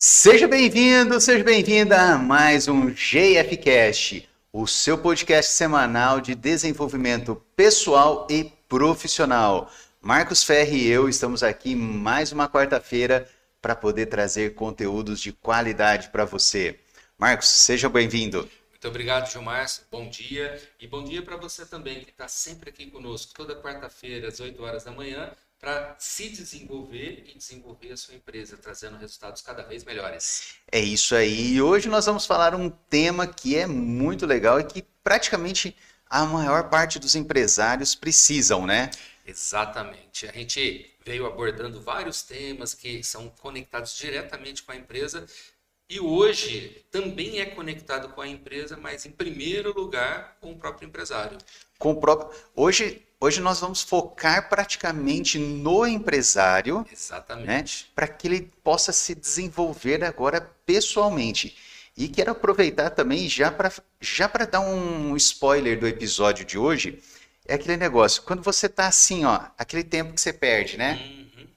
Seja bem-vindo, seja bem-vinda a mais um GFcast, o seu podcast semanal de desenvolvimento pessoal e profissional. Marcos Ferri e eu estamos aqui mais uma quarta-feira para poder trazer conteúdos de qualidade para você. Marcos, seja bem-vindo. Muito obrigado, Gilmar. Bom dia. E bom dia para você também, que está sempre aqui conosco, toda quarta-feira, às 8 horas da manhã, para se desenvolver e desenvolver a sua empresa, trazendo resultados cada vez melhores. É isso aí. E hoje nós vamos falar um tema que é muito legal e que praticamente a maior parte dos empresários precisam, né? Exatamente. A gente veio abordando vários temas que são conectados diretamente com a empresa e hoje também é conectado com a empresa, mas em primeiro lugar com o próprio empresário. Com o próprio... Hoje nós vamos focar praticamente no empresário, né? Exatamente. Para que ele possa se desenvolver agora pessoalmente. E quero aproveitar também já para dar um spoiler do episódio de hoje, é aquele negócio, quando você está assim, ó, aquele tempo que você perde, né? Uhum.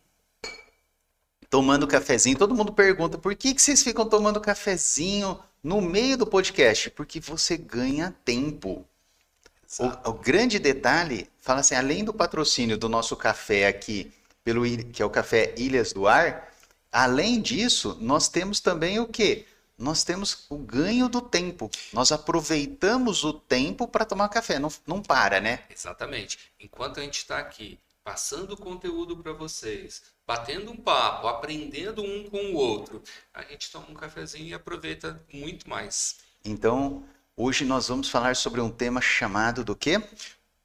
Tomando cafezinho, todo mundo pergunta, por que vocês ficam tomando cafezinho no meio do podcast? Porque você ganha tempo. O grande detalhe, fala assim, além do patrocínio do nosso café aqui, que é o café Ilhas do Ar, além disso, nós temos também o quê? Nós temos o ganho do tempo. Nós aproveitamos o tempo para tomar café, não para, né? Exatamente. Enquanto a gente está aqui passando conteúdo para vocês, batendo um papo, aprendendo um com o outro, a gente toma um cafezinho e aproveita muito mais. Então, hoje nós vamos falar sobre um tema chamado do quê?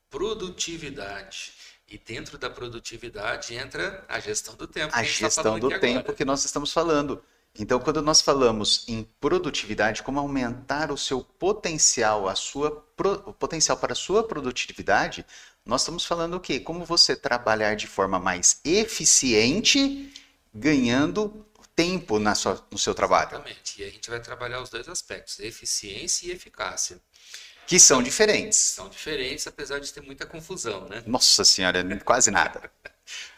Produtividade. E dentro da produtividade entra a gestão do tempo A que a gente está gestão falando do aqui tempo agora. que nós estamos falando. Então, quando nós falamos em produtividade, como aumentar o seu potencial, o potencial para a sua produtividade, nós estamos falando o quê? Como você trabalhar de forma mais eficiente, ganhando tempo no seu trabalho, Exatamente. E a gente vai trabalhar os dois aspectos, eficiência e eficácia. que são diferentes. São diferentes, apesar de ter muita confusão, né? Nossa senhora, quase nada.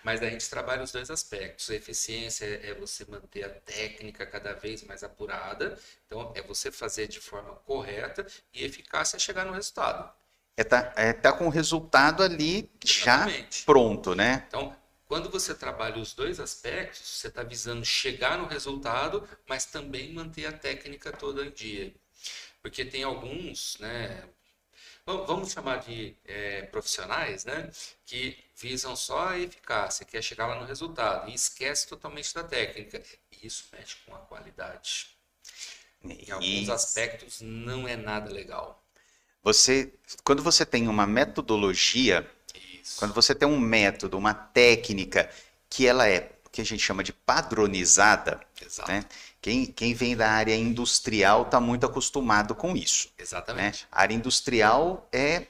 Mas a gente trabalha os dois aspectos. A eficiência é você manter a técnica cada vez mais apurada. Então, é você fazer de forma correta e eficácia é chegar no resultado. Tá com o resultado ali já Exatamente. pronto, né? Então, quando você trabalha os dois aspectos, você está visando chegar no resultado, mas também manter a técnica toda em dia. Porque tem alguns, né? Vamos chamar de profissionais, né? Que visam só a eficácia, que é chegar lá no resultado, e esquece totalmente da técnica. E isso mexe com a qualidade. Em alguns Isso. aspectos não é nada legal. Quando você tem uma metodologia, quando Isso. você tem um método, uma técnica que ela é o que a gente chama de padronizada, né? Exato. Quem vem da área industrial está muito acostumado com isso, né? Exatamente. A área industrial é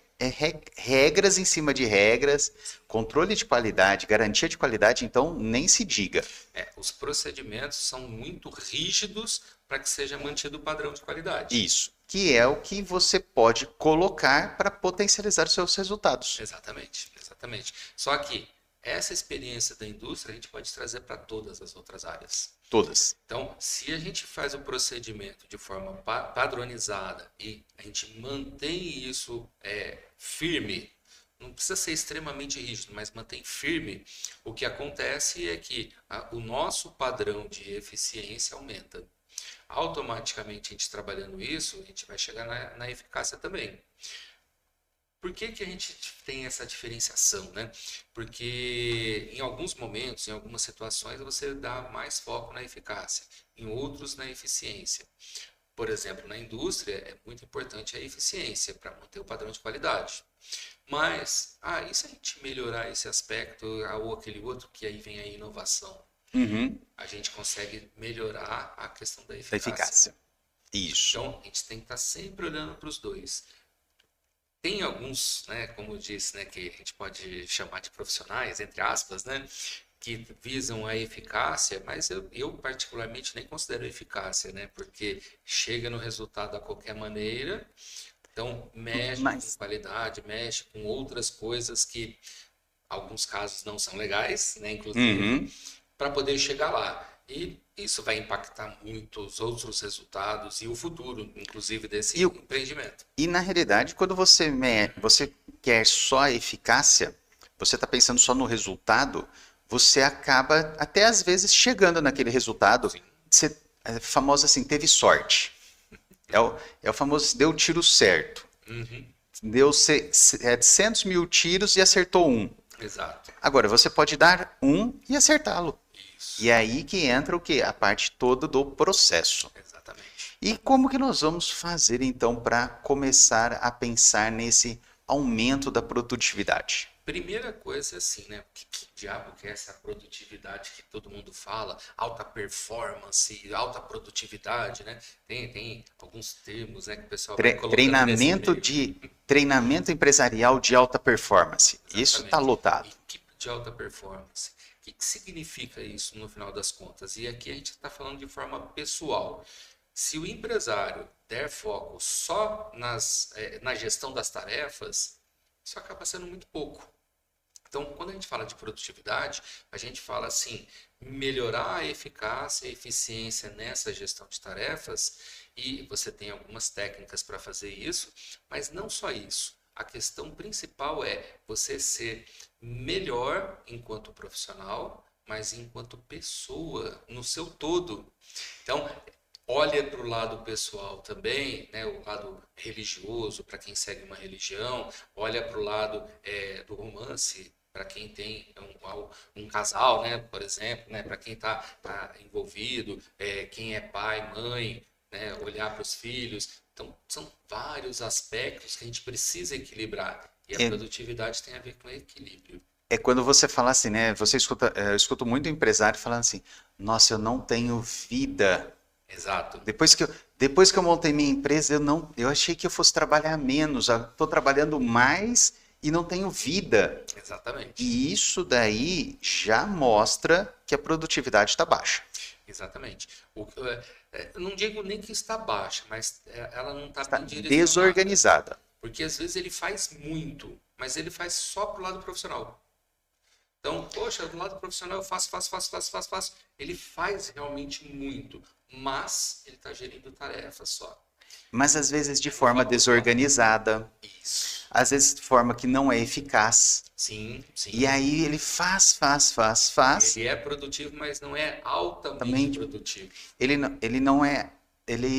regras em cima de regras, controle de qualidade, garantia de qualidade, então nem se diga. Os procedimentos são muito rígidos para que seja mantido o padrão de qualidade. Isso, que é o que você pode colocar para potencializar os seus resultados. Exatamente, exatamente. Só que essa experiência da indústria a gente pode trazer para todas as outras áreas. Todas. Então, se a gente faz o procedimento de forma padronizada e a gente mantém isso firme, não precisa ser extremamente rígido, mas mantém firme, o que acontece é que o nosso padrão de eficiência aumenta. Automaticamente, a gente trabalhando isso, a gente vai chegar na eficácia também. Por que que a gente tem essa diferenciação, né? Porque em alguns momentos, em algumas situações, você dá mais foco na eficácia, em outros na eficiência. Por exemplo, na indústria é muito importante a eficiência para manter o padrão de qualidade. Mas, e se a gente melhorar esse aspecto ou aquele outro, que aí vem a inovação? Uhum. A gente consegue melhorar a questão da Da eficácia. eficácia. Isso. Então, a gente tem que estar sempre olhando para os dois. Tem alguns, né, como eu disse, né, que a gente pode chamar de profissionais, entre aspas, né, que visam a eficácia, mas eu particularmente nem considero eficácia, né, porque chega no resultado a qualquer maneira, então mexe com Mas, qualidade, mexe com outras coisas que alguns casos não são legais, né, inclusive, uhum. para poder chegar lá. E isso vai impactar muitos outros resultados e o futuro, inclusive, desse E, empreendimento. e na realidade, quando você quer só a eficácia, você está pensando só no resultado, você acaba até às vezes chegando naquele resultado. Sim. Você, é famoso assim, teve sorte. É o famoso deu o tiro certo. Uhum. Deu 700 mil tiros e acertou um. Exato. Agora, você pode dar um e acertá-lo. Isso. E é aí que entra o quê? A parte toda do processo. Exatamente. E como que nós vamos fazer então para começar a pensar nesse aumento da produtividade? Primeira coisa é assim, né? Que diabo que é essa produtividade que todo mundo fala? Alta performance, alta produtividade, né? Tem alguns termos, né, que o pessoal vai colocando nesse meio. Treinamento empresarial de alta performance. Isso está Exatamente. lotado. Equipe de alta performance. O que significa isso no final das contas? E aqui a gente está falando de forma pessoal. Se o empresário der foco só na gestão das tarefas, isso acaba sendo muito pouco. Então, quando a gente fala de produtividade, a gente fala assim, melhorar a eficácia e eficiência nessa gestão de tarefas, e você tem algumas técnicas para fazer isso, mas não só isso. A questão principal é você ser melhor enquanto profissional, mas enquanto pessoa, no seu todo. Então, olha para o lado pessoal também, né, o lado religioso, para quem segue uma religião, olha para o lado do romance, para quem tem um casal, né, por exemplo, né, para quem está envolvido, quem é pai, mãe, né, olhar para os filhos. Então, são vários aspectos que a gente precisa equilibrar. E a É, produtividade tem a ver com equilíbrio. é quando você fala assim, né? Eu escuto muito empresário falando assim: nossa, eu não tenho vida. Exato. Depois que eu montei minha empresa, eu achei que eu fosse trabalhar menos, estou trabalhando mais e não tenho vida. Exatamente. E isso daí já mostra que a produtividade está baixa. Exatamente. Eu não digo nem que está baixa, mas ela não está Está bem direcionada. desorganizada. Porque às vezes ele faz muito, mas ele faz só pro lado profissional. Então, poxa, do lado profissional eu faço. Ele faz realmente muito, mas ele está gerindo tarefas só. Mas às vezes de Não forma vai pro lado. desorganizada, Isso. às vezes de forma que não é eficaz. Sim, sim. E aí ele faz. Ele é produtivo, mas não é altamente Também produtivo. ele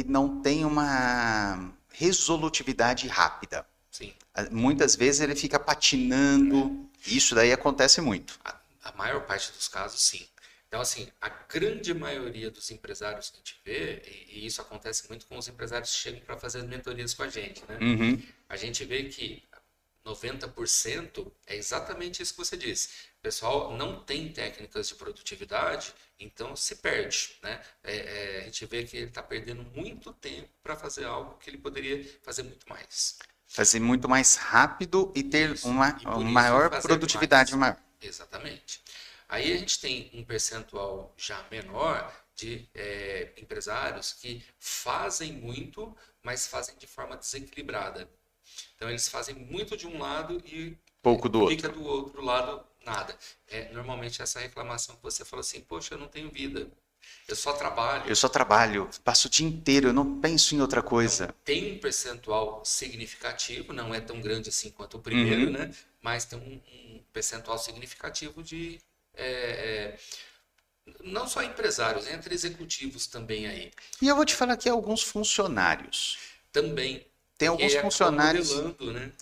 não tem uma resolutividade rápida. Sim. Muitas vezes ele fica patinando. Isso daí acontece muito. A maior parte dos casos, sim. Então, assim, a grande maioria dos empresários que a gente vê, e isso acontece muito com os empresários que chegam para fazer as mentorias com a gente, né? Uhum. A gente vê que 90% é exatamente isso que você disse. O pessoal não tem técnicas de produtividade, então se perde, né? A gente vê que ele está perdendo muito tempo para fazer algo que ele poderia fazer muito mais. Fazer muito mais rápido e ter Isso. uma E por isso maior fazer produtividade mais. maior. Exatamente. Aí a gente tem um percentual já menor de empresários que fazem muito, mas fazem de forma desequilibrada. Então eles fazem muito de um lado e Pouco do fica outro. do outro lado nada. Normalmente essa reclamação que você fala assim, poxa, eu não tenho vida, eu só trabalho. Eu só trabalho, passo o dia inteiro, eu não penso em outra coisa. Então, tem um percentual significativo, não é tão grande assim quanto o primeiro, Uhum. né? Mas tem um percentual significativo de não só empresários, entre executivos também aí. E eu vou te falar aqui alguns funcionários. Também. Tem Porque alguns acaba funcionários. modelando, né?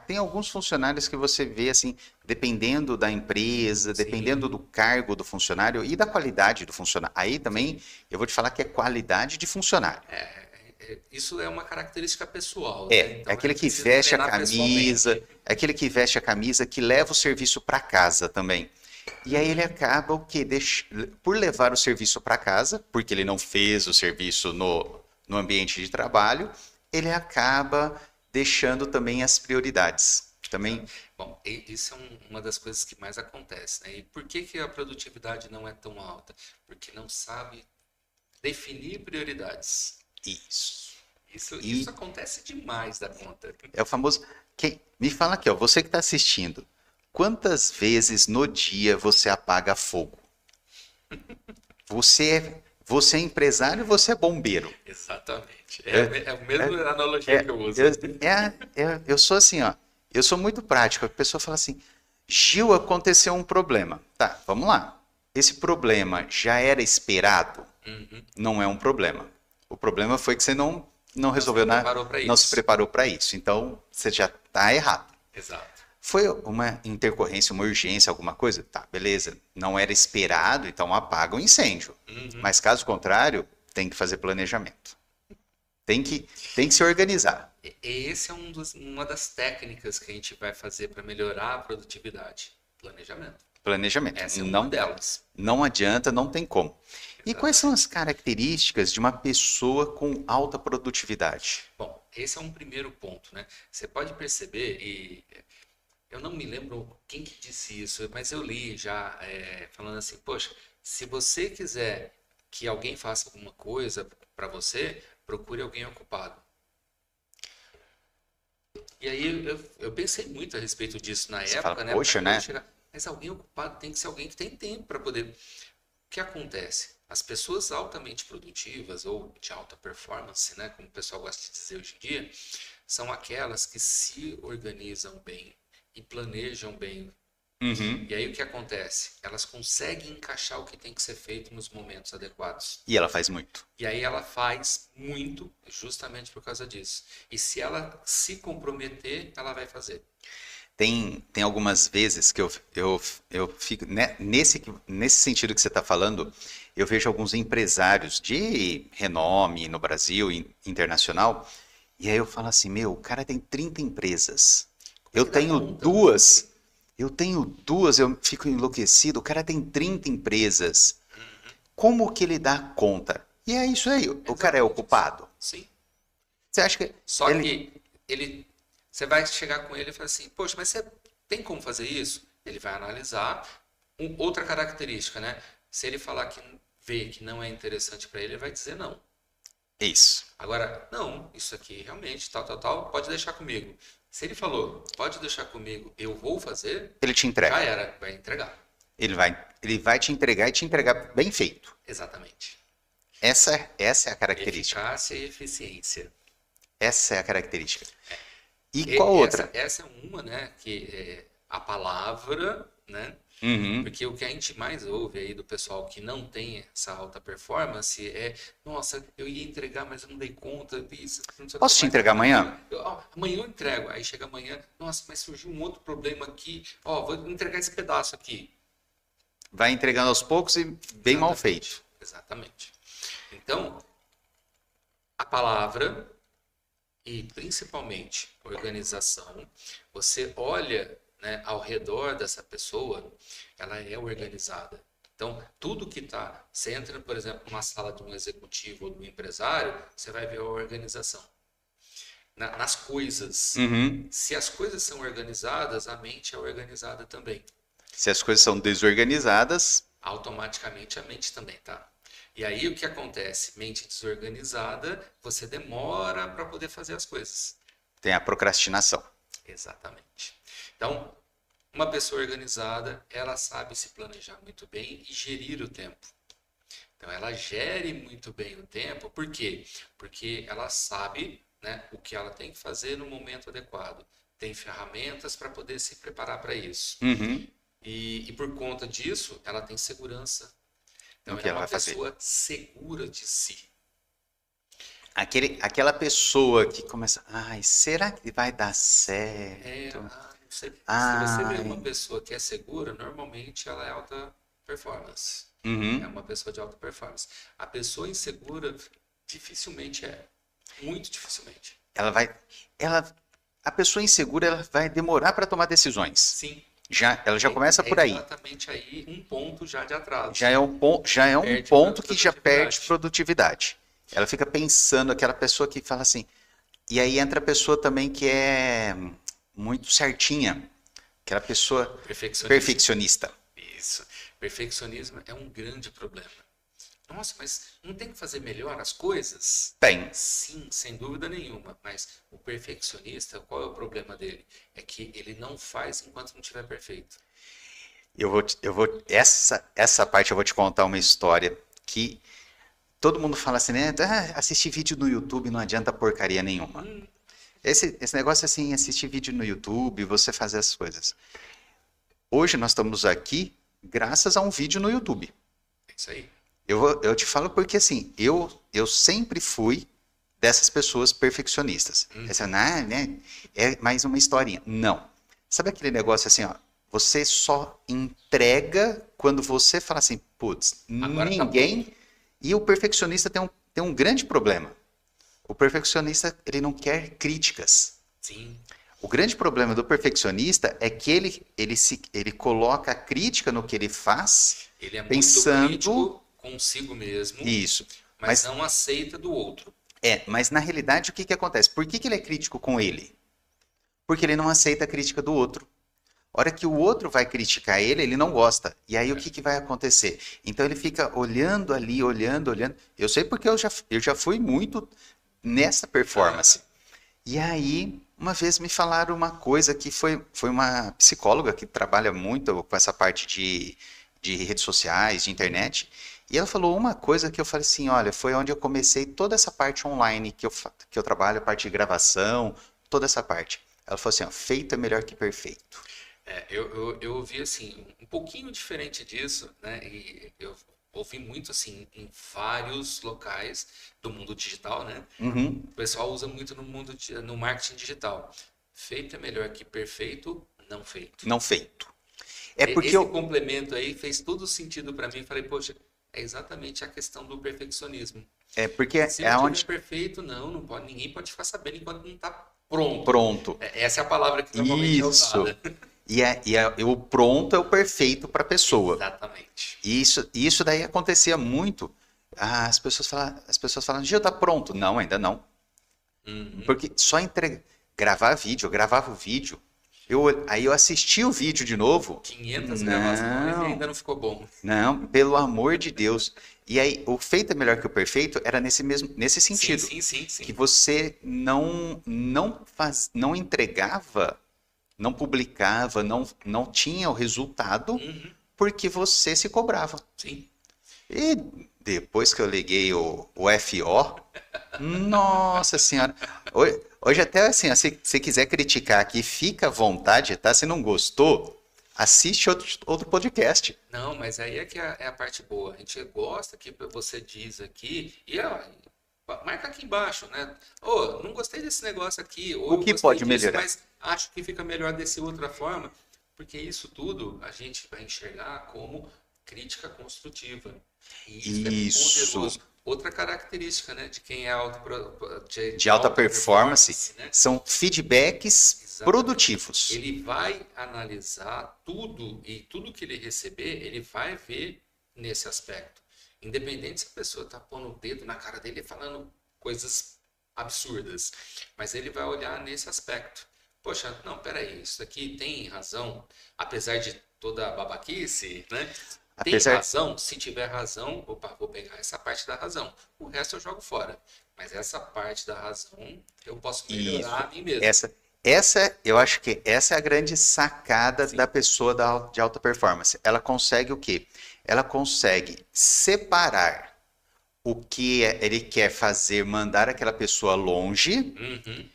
Tem alguns funcionários que você vê assim, dependendo da empresa, dependendo Sim. do cargo do funcionário e da qualidade do funcionário. Aí também eu vou te falar que é qualidade de funcionário. Isso é uma característica pessoal, né? É Então a aquele gente que precisa veste a treinar camisa, pessoalmente. é aquele que veste a camisa, que leva o serviço para casa também. E aí ele acaba o quê? Por levar o serviço para casa, porque ele não fez o serviço no ambiente de trabalho, ele acaba deixando também as prioridades. Também, Bom, isso é uma das coisas que mais acontece, né? E por que a produtividade não é tão alta? Porque não sabe definir prioridades. isso. Isso acontece demais da conta. É o famoso. Me fala aqui, ó, você que está assistindo, quantas vezes no dia você apaga fogo? você é empresário e você é bombeiro. Exatamente. É a mesma analogia que eu uso. Eu sou assim, ó. Eu sou muito prático. A pessoa fala assim, Gil, aconteceu um problema. Tá, vamos lá. Esse problema já era esperado? Uhum. Não é um problema. O problema foi que você não resolveu nada, não se preparou para isso. Então, você já está errado. Exato. Foi uma intercorrência, uma urgência, alguma coisa? Tá, beleza. Não era esperado, então apaga o incêndio. Uhum. Mas caso contrário, tem que fazer planejamento. Tem que se organizar. Esse é uma das técnicas que a gente vai fazer para melhorar a produtividade. Planejamento. Planejamento. Essa é uma delas. Não adianta, não tem como. E Exatamente. quais são as características de uma pessoa com alta produtividade? Bom, esse é um primeiro ponto, né? Você pode perceber, e eu não me lembro quem que disse isso, mas eu li já falando assim, poxa, se você quiser que alguém faça alguma coisa para você, procure alguém ocupado. E aí eu pensei muito a respeito disso na Você época, fala, né? poxa, né? Mas alguém ocupado tem que ser alguém que tem tempo para poder. O que acontece? As pessoas altamente produtivas ou de alta performance, né, como o pessoal gosta de dizer hoje em dia, são aquelas que se organizam bem e planejam bem. Uhum. E aí o que acontece? Elas conseguem encaixar o que tem que ser feito nos momentos adequados. E ela faz muito. E aí ela faz muito justamente por causa disso. E se ela se comprometer, ela vai fazer. Tem algumas vezes que eu fico, né, nesse sentido que você está falando, eu vejo alguns empresários de renome no Brasil e internacional, e aí eu falo assim, meu, o cara tem 30 empresas, eu tenho duas, eu fico enlouquecido, o cara tem 30 empresas, como que ele dá conta? E é isso aí, o cara é ocupado. Sim. Você acha que Só que você vai chegar com ele e falar assim, poxa, mas você tem como fazer isso? Ele vai analisar. Outra característica, né? Se ele falar que vê que não é interessante para ele vai dizer não. Isso. Agora, não, isso aqui realmente, tal, pode deixar comigo. Se ele falou, pode deixar comigo, eu vou fazer, ele te entrega. Já era, vai entregar. Ele vai te entregar e te entregar bem feito. Exatamente. Essa é a característica. Eficácia e eficiência. Essa é a característica. E qual outra? Essa é uma, né? Que é a palavra, né? Uhum. Porque o que a gente mais ouve aí do pessoal que não tem essa alta performance é, nossa, eu ia entregar, mas eu não dei conta. Posso te entregar amanhã? Amanhã eu entrego. Aí chega amanhã, nossa, mas surgiu um outro problema aqui. Vou entregar esse pedaço aqui. Vai entregando aos poucos e bem mal feito. Exatamente. Então, a palavra e principalmente organização, você olha, né, ao redor dessa pessoa, ela é organizada. Então, tudo que está, você entra, por exemplo, numa sala de um executivo ou de um empresário, você vai ver a organização. Nas coisas. Uhum. Se as coisas são organizadas, a mente é organizada também. Se as coisas são desorganizadas, automaticamente a mente também, tá? E aí o que acontece? Mente desorganizada, você demora para poder fazer as coisas. Tem a procrastinação. Exatamente. Então, uma pessoa organizada, ela sabe se planejar muito bem e gerir o tempo. Então, ela gere muito bem o tempo. Por quê? Porque ela sabe, né, o que ela tem que fazer no momento adequado. Tem ferramentas para poder se preparar para isso. Uhum. E por conta disso, ela tem segurança. Então, ela é uma pessoa segura de si. Aquela pessoa que começa, ai, será que vai dar certo? Não sei. Se você vê uma pessoa que é segura, normalmente ela é alta performance. Uhum. É uma pessoa de alta performance. A pessoa insegura dificilmente é. Muito dificilmente. A pessoa insegura ela vai demorar para tomar decisões. Sim. Ela já começa por aí. Exatamente aí um ponto já de atraso. Já é um ponto que já perde produtividade. Ela fica pensando, aquela pessoa que fala assim. E aí entra a pessoa também que é muito certinha. Aquela pessoa perfeccionista. Isso. Perfeccionismo é um grande problema. Nossa, mas não tem que fazer melhor as coisas? Tem. Sim, sem dúvida nenhuma. Mas o perfeccionista, qual é o problema dele? É que ele não faz enquanto não estiver perfeito. Essa parte eu vou te contar uma história que todo mundo fala assim, né? Ah, assistir vídeo no YouTube não adianta porcaria nenhuma. Esse negócio assim, assistir vídeo no YouTube, você fazer as coisas. Hoje nós estamos aqui graças a um vídeo no YouTube. É isso aí. Eu te falo porque assim, eu sempre fui dessas pessoas perfeccionistas. Essa, né? É mais uma historinha. Não. Sabe aquele negócio assim, ó? Você só entrega quando você fala assim, putz, Agora tá ninguém. E o perfeccionista tem um grande problema. O perfeccionista, ele não quer críticas. Sim. O grande problema do perfeccionista é que ele coloca a crítica no que ele faz, Ele é muito pensando crítico consigo mesmo, isso. mas não aceita do outro. Mas na realidade o que que acontece? Por que que ele é crítico com ele? Porque ele não aceita a crítica do outro. A hora que o outro vai criticar ele, ele não gosta. E aí o que que vai acontecer? Então ele fica olhando ali, olhando, olhando. Eu sei porque eu já fui muito nessa performance. E aí, uma vez me falaram uma coisa que foi uma psicóloga que trabalha muito com essa parte de redes sociais, de internet. E ela falou uma coisa que eu falei assim, olha, foi onde eu comecei toda essa parte online que eu trabalho, a parte de gravação, toda essa parte. Ela falou assim, ó, feito é melhor que perfeito. Eu ouvi assim, um pouquinho diferente disso, né? E eu ouvi muito assim em vários locais do mundo digital, né? Uhum, O pessoal usa muito no marketing digital. Feito é melhor que perfeito, não feito. não feito. É porque Esse complemento aí fez todo sentido para mim. Falei, poxa, é exatamente a questão do perfeccionismo. Se é não tiver onde perfeito, não pode, ninguém pode ficar sabendo enquanto não está pronto. pronto. Essa é a palavra que normalmente é Isso. usada. O pronto é o perfeito para a pessoa. Exatamente. Isso daí acontecia muito. As pessoas falam, Gil, tá pronto. Não, ainda não. Porque só gravar vídeo, eu gravava o vídeo, aí eu assistia o vídeo de novo. 500 gravações e ainda não ficou bom. Não, pelo amor de Deus. E aí, o feito é melhor que o perfeito era nesse Sim, sentido. sim. Que você não entregava, não publicava, não tinha o resultado porque você se cobrava. Sim. E depois que eu liguei o FO, nossa senhora. Hoje até assim, ó, se você quiser criticar aqui, fica à vontade, tá? Se não gostou, assiste outro podcast. Não, mas aí é que é a parte boa. A gente gosta que você diz aqui e ó, marca aqui embaixo, né? Ô, não gostei desse negócio aqui, ou O eu que gostei pode disso, melhorar? mas acho que fica melhor dessa outra forma, porque isso tudo a gente vai enxergar como crítica construtiva. E isso é Isso. poderoso. Outra característica, né, de quem é De alta performance né? são feedbacks Exatamente. produtivos. Ele vai analisar tudo e tudo que ele receber, ele vai ver nesse aspecto. Independente se a pessoa está pondo o dedo na cara dele e falando coisas absurdas, mas ele vai olhar nesse aspecto. Poxa, não, peraí, isso aqui tem razão, apesar de toda a babaquice, né? Tem Apesar razão? Se tiver razão, opa, vou pegar essa parte da razão. O resto eu jogo fora. Mas essa parte da razão eu posso melhorar a mim mesmo. eu acho que essa é a grande sacada Sim. da pessoa de alta performance. Ela consegue o quê? Ela consegue separar o que ele quer fazer, mandar aquela pessoa longe Uhum,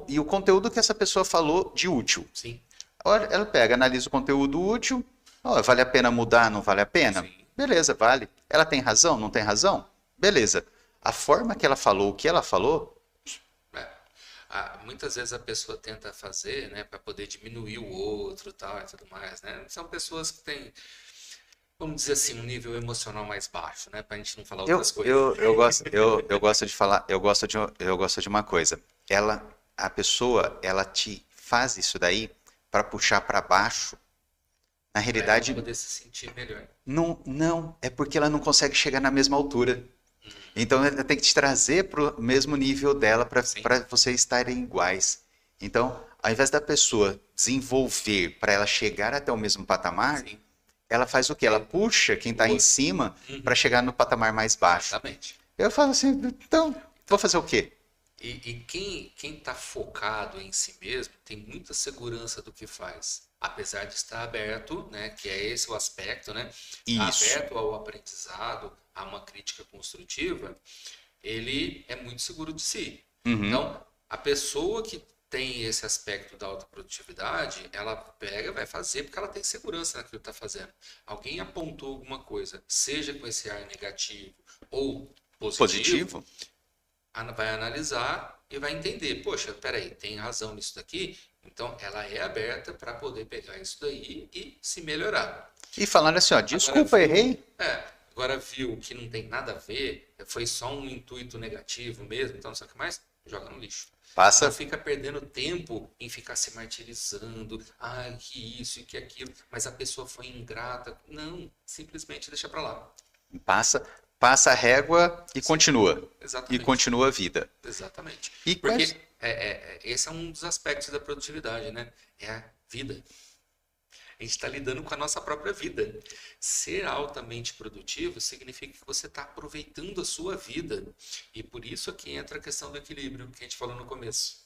e o conteúdo que essa pessoa falou de útil. sim, Ela pega, analisa o conteúdo útil. Ó, vale a pena mudar? Não vale a pena? sim. Beleza, vale. Ela tem razão? Não tem razão? Beleza. A forma que ela falou, o que ela falou, É. Muitas vezes a pessoa tenta fazer, né, para poder diminuir o outro, tal e tudo mais, né? São pessoas que têm, vamos dizer assim, um nível emocional mais baixo, né, para a gente não falar eu, outras coisas. eu gosto de falar, eu gosto de uma coisa. A pessoa, ela te faz isso daí para puxar para baixo. Na Para ela realidade, poder se sentir melhor. não, é porque ela não consegue chegar na mesma altura. Então ela tem que te trazer para o mesmo nível dela para Sim. vocês estarem iguais. Então, ao invés da pessoa desenvolver para ela chegar até o mesmo patamar, Sim, ela faz o quê? Ela puxa quem está em cima para chegar no patamar mais baixo. exatamente. Eu falo assim, então, vou fazer o quê? E quem está focado em si mesmo tem muita segurança do que faz. Apesar de estar aberto, né, que é esse o aspecto, né? Tá Isso. aberto ao aprendizado, a uma crítica construtiva, ele é muito seguro de si. Uhum. Então, a pessoa que tem esse aspecto da autoprodutividade, ela pega, vai fazer porque ela tem segurança naquilo que está fazendo. Alguém apontou alguma coisa, seja com esse ar negativo ou positivo, vai analisar e vai entender. Poxa, peraí, tem razão nisso daqui? Então, ela é aberta para poder pegar isso daí e se melhorar. E falaram assim, ó, desculpa, errei. Agora viu que não tem nada a ver, foi só um intuito negativo mesmo, então não sei o que mais, joga no lixo. Passa. Não fica perdendo tempo em ficar se martirizando, que isso e que aquilo, mas a pessoa foi ingrata. Não, simplesmente deixa pra lá. Passa a régua e continua. Exatamente. E continua a vida. Exatamente. E porque esse é um dos aspectos da produtividade, né? É a vida. A gente está lidando com a nossa própria vida. Ser altamente produtivo significa que você está aproveitando a sua vida. E por isso aqui entra a questão do equilíbrio que a gente falou no começo.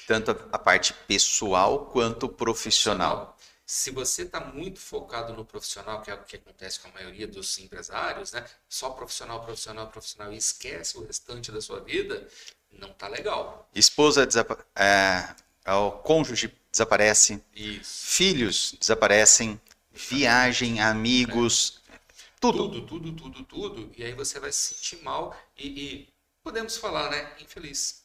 Tanto a parte pessoal quanto profissional. Se você está muito focado no profissional, que é o que acontece com a maioria dos empresários, né? Só profissional, profissional, profissional e esquece o restante da sua vida, não tá legal. Esposa o cônjuge desaparece, Isso. Filhos desaparecem, viagem, amigos, tudo. Tudo. E aí você vai se sentir mal e podemos falar, né? Infeliz.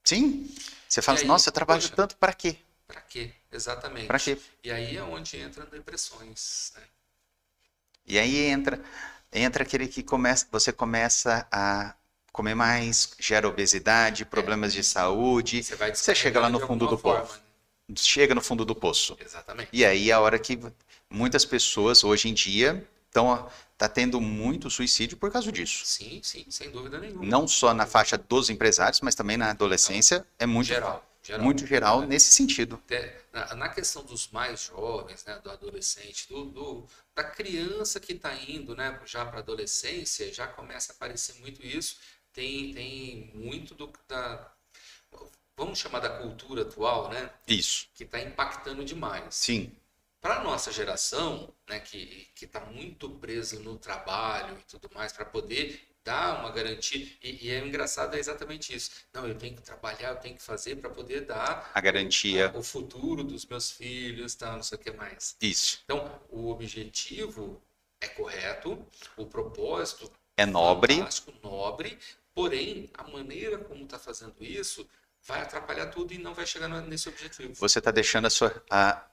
Sim. Você fala assim, aí, nossa, eu trabalho tanto, para quê? Para quê? Exatamente. Para quê? E aí é onde entram depressões, né? E aí entra aquele que você começa a comer mais, gera obesidade, problemas de saúde. Você chega lá no fundo do poço. Chega no fundo do poço. Exatamente. E aí a hora que muitas pessoas hoje em dia tá tendo muito suicídio por causa disso. Sim, sem dúvida nenhuma. Não só na faixa dos empresários, mas também na adolescência é muito muito geral nesse sentido. Na questão dos mais jovens, né, do adolescente, da criança que está indo, né, já para a adolescência, já começa a aparecer muito isso. Tem muito vamos chamar da cultura atual, né? Isso. Que está impactando demais. Sim. Para a nossa geração, né, que está muito presa no trabalho e tudo mais, para poder dar uma garantia, e é engraçado, é exatamente isso. Não, eu tenho que trabalhar, eu tenho que fazer para poder dar a garantia, o futuro dos meus filhos, tá, não sei o que mais. Isso. Então, o objetivo é correto, o propósito é nobre, porém, a maneira como está fazendo isso vai atrapalhar tudo e não vai chegar nesse objetivo. Você está deixando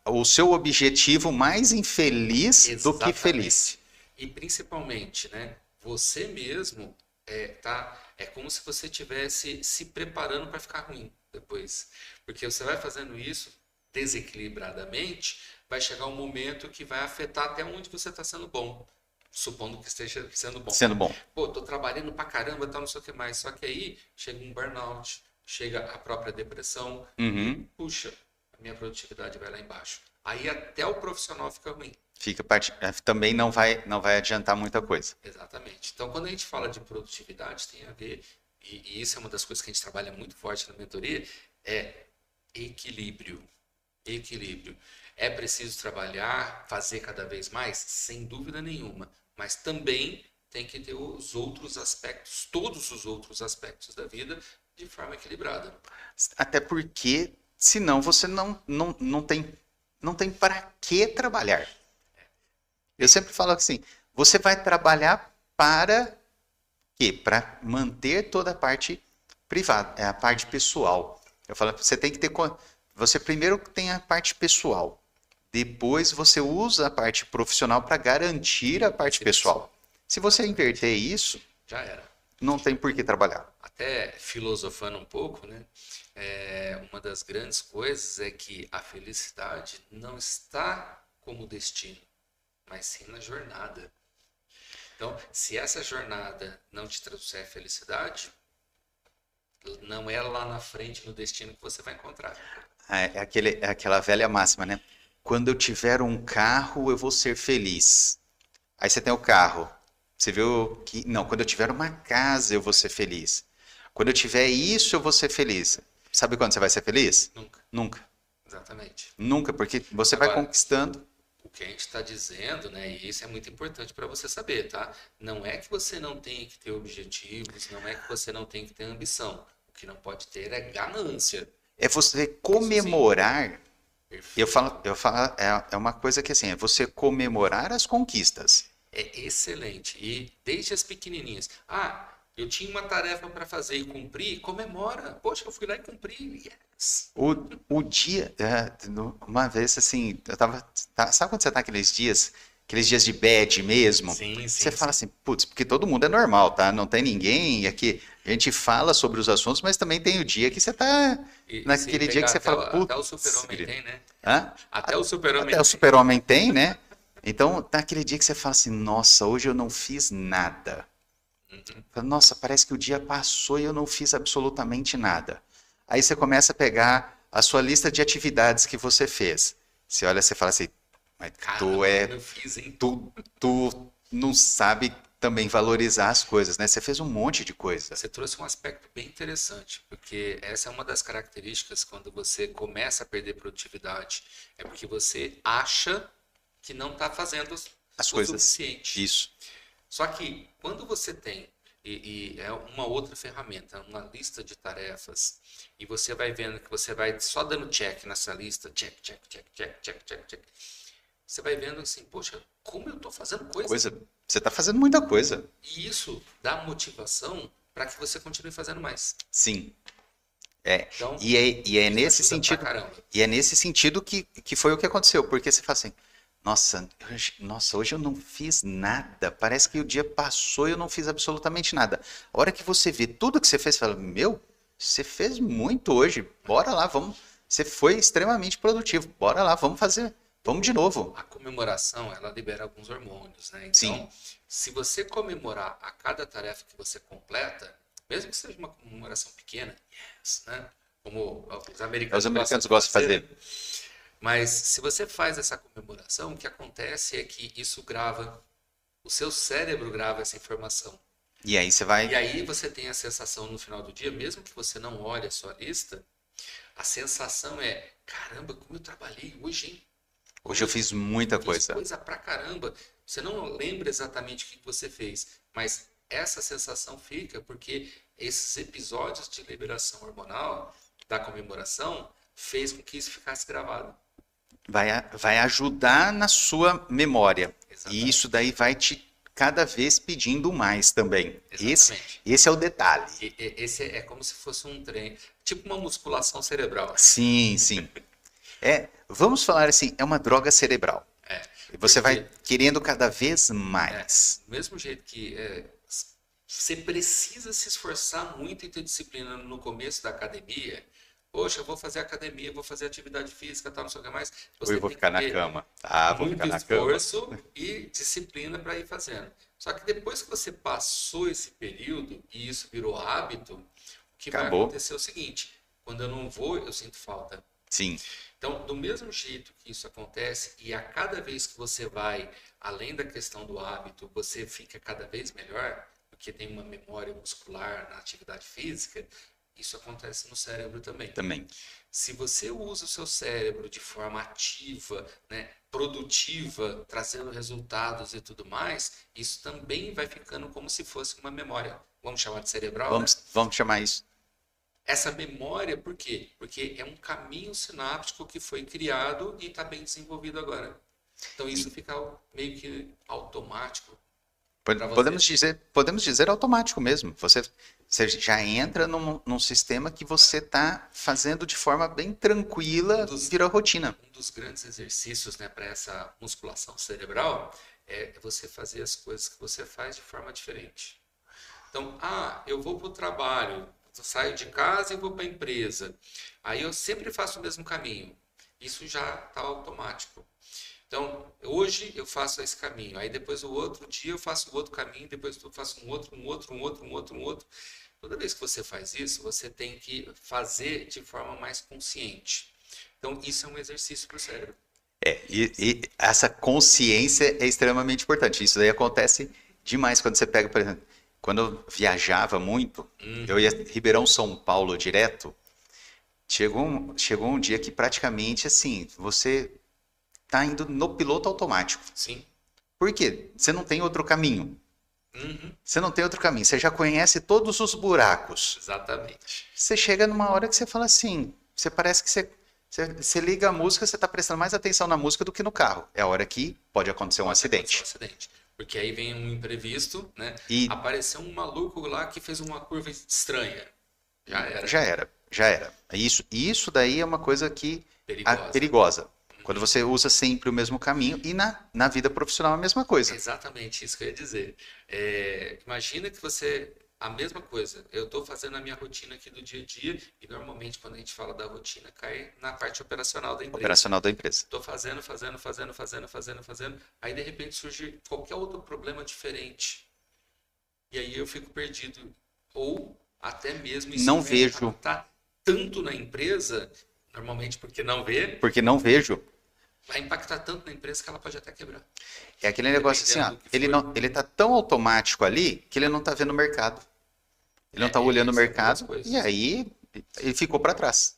o seu objetivo mais infeliz do que feliz. E principalmente, né, você mesmo é como se você estivesse se preparando para ficar ruim depois. Porque você vai fazendo isso desequilibradamente, vai chegar um momento que vai afetar até onde você está sendo bom. Supondo que esteja sendo bom. Sendo bom. Pô, tô trabalhando pra caramba, tal, não sei o que mais. Só que aí chega um burnout, chega a própria depressão. Uhum. Puxa, a minha produtividade vai lá embaixo. Aí até o profissional fica ruim. Também não vai adiantar muita coisa. Exatamente. Então, quando a gente fala de produtividade, tem a ver, e isso é uma das coisas que a gente trabalha muito forte na mentoria, é equilíbrio. Equilíbrio. É preciso trabalhar, fazer cada vez mais? Sem dúvida nenhuma. Mas também tem que ter os outros aspectos, todos os outros aspectos da vida de forma equilibrada. Até porque, senão você não tem para que trabalhar. Eu sempre falo assim, você vai trabalhar para quê? Para manter toda a parte privada, a parte pessoal. Eu falo, você tem que ter, você primeiro tem a parte pessoal. Depois você usa a parte profissional para garantir a parte pessoal. Se você inverter isso, já era. Não tem por que trabalhar. Até filosofando um pouco, né? Uma das grandes coisas é que a felicidade não está como destino, mas sim na jornada. Então, se essa jornada não te trouxer felicidade, não é lá na frente no destino que você vai encontrar. É aquela velha máxima, né? Quando eu tiver um carro, eu vou ser feliz. Aí você tem o carro. Você viu que... Não, quando eu tiver uma casa, eu vou ser feliz. Quando eu tiver isso, eu vou ser feliz. Sabe quando você vai ser feliz? Nunca. Nunca. Exatamente. Nunca, porque você vai conquistando. O que a gente está dizendo, né, e isso é muito importante para você saber, tá? Não é que você não tenha que ter objetivos, não é que você não tem que ter ambição. O que não pode ter é ganância. É você Isso sim, comemorar. perfeito. É uma coisa que assim, é você comemorar as conquistas. É excelente. E desde as pequenininhas. Ah, eu tinha uma tarefa para fazer e cumpri, comemora. Poxa, eu fui lá e cumpri. Yes. O, o dia, uma vez assim, sabe quando você tá aqueles dias de bad mesmo? Sim, Você sim, fala sim. assim, putz, porque todo mundo é normal, tá? Não tem ninguém aqui. A gente fala sobre os assuntos, mas também tem o dia que você tá E se naquele dia que pegar você até, fala, até o putz, super-homem tem, né? hã? Até o super-homem Até o tem. super-homem tem, né? Então, naquele dia que você fala assim, nossa, hoje eu não fiz nada. Fala, nossa, parece que o dia passou e eu não fiz absolutamente nada. Aí você começa a pegar a sua lista de atividades que você fez. Você olha, você fala assim, mas Caramba, como eu fiz, hein? tu não sabe também valorizar as coisas, né? Você fez um monte de coisa. Você trouxe um aspecto bem interessante, porque essa é uma das características quando você começa a perder produtividade. É porque você acha que não está fazendo As o coisas. suficiente. Isso. Só que quando você tem, e é uma outra ferramenta, uma lista de tarefas, e você vai vendo que você vai só dando check nessa lista, check, check, check, check, check, check, check. Você vai vendo assim, poxa, como eu estou fazendo coisa. Coisa. Você tá fazendo muita coisa. E isso dá motivação para que você continue fazendo mais. Sim. É. Então, E é isso nesse ajuda pra sentido. caramba. E é nesse sentido que foi o que aconteceu. Porque você fala assim, nossa, hoje eu não fiz nada. Parece que o dia passou e eu não fiz absolutamente nada. A hora que você vê tudo que você fez, você fala, meu, você fez muito hoje. Bora lá, vamos. Você foi extremamente produtivo. Bora lá, vamos fazer. Vamos de novo. A comemoração, ela libera alguns hormônios, né? Sim. Então, se você comemorar a cada tarefa que você completa, mesmo que seja uma comemoração pequena, yes, né? Como os americanos, Os americanos gostam gostam de de fazer. fazer. Mas se você faz essa comemoração, o que acontece é que isso grava, o seu cérebro grava essa informação. E aí você E vai. aí você tem a sensação no final do dia, mesmo que você não olhe a sua lista, a sensação é, caramba, como eu trabalhei hoje, hein? Hoje eu fiz muita Fiz coisa. coisa pra caramba. Você não lembra exatamente o que você fez, mas essa sensação fica porque esses episódios de liberação hormonal da comemoração fez com que isso ficasse gravado. Vai ajudar na sua memória. E Exatamente. isso daí vai te cada vez pedindo mais também. Exatamente. Esse é o detalhe. Esse é como se fosse um treino, tipo uma musculação cerebral. Sim, sim. Vamos falar assim, é uma droga cerebral. É, E você vai porque querendo cada vez mais. do mesmo jeito que você precisa se esforçar muito e ter disciplina no começo da academia. Poxa, eu vou fazer academia, vou fazer atividade física, tal, não sei o que mais. Ou Você eu vou tem ficar que na ter cama. Ah, vou muito ficar na cama. esforço e disciplina para ir fazendo. Só que depois que você passou esse período e isso virou hábito, o que vai Acabou. acontecer é o seguinte: quando eu não vou, eu sinto falta. Sim. Então, do mesmo jeito que isso acontece, e a cada vez que você vai, além da questão do hábito, você fica cada vez melhor, porque tem uma memória muscular na atividade física, isso acontece no cérebro também. Também. Se você usa o seu cérebro de forma ativa, né, produtiva, trazendo resultados e tudo mais, isso também vai ficando como se fosse uma memória. Vamos chamar de cerebral, né? Vamos chamar isso. Essa memória, por quê? Porque é um caminho sináptico que foi criado e está bem desenvolvido agora. Então isso fica meio que automático para você. Podemos dizer automático mesmo. Você já entra num sistema que você está fazendo de forma bem tranquila, vira rotina. Um dos grandes exercícios, né, para essa musculação cerebral é você fazer as coisas que você faz de forma diferente. Então, eu vou para o trabalho, eu saio de casa e vou para a empresa. Aí eu sempre faço o mesmo caminho. Isso já está automático. Então, hoje eu faço esse caminho. Aí depois o outro dia eu faço o outro caminho, depois eu faço um outro. Toda vez que você faz isso, você tem que fazer de forma mais consciente. Então, isso é um exercício para o cérebro. E essa consciência é extremamente importante. Isso daí acontece demais quando você pega, por exemplo, quando eu viajava muito, eu ia Ribeirão São Paulo direto. Chegou um dia que praticamente assim, você está indo no piloto automático. Sim. Por quê? Você não tem outro caminho. Uhum. Você não tem outro caminho. Você já conhece todos os buracos. Exatamente. Você chega numa hora que você fala assim, você parece que você liga a música, você está prestando mais atenção na música do que no carro. É a hora que pode acontecer um acidente. Pode acontecer um acidente. Porque aí vem um imprevisto, né? E Apareceu um maluco lá que fez uma curva estranha. Já era. já era. Isso daí é uma coisa que Perigosa. perigosa. Quando você usa sempre o mesmo caminho e na vida profissional a mesma coisa. Exatamente isso que eu ia dizer. Imagina que você. A mesma coisa. Eu estou fazendo a minha rotina aqui do dia a dia e normalmente quando a gente fala da rotina cai na parte operacional da empresa. Operacional da empresa. Estou fazendo. Aí de repente surge qualquer outro problema diferente. E aí eu fico perdido. Ou até mesmo isso Não vai vejo. impactar tanto na empresa, normalmente porque não vê, Porque não vejo. vai impactar tanto na empresa que ela pode até quebrar. É aquele negócio assim, ó, Dependendo do que ele tá tão automático ali que ele não tá vendo o mercado. Ele não tá olhando o são duas mercado coisas. e aí ele ficou para trás.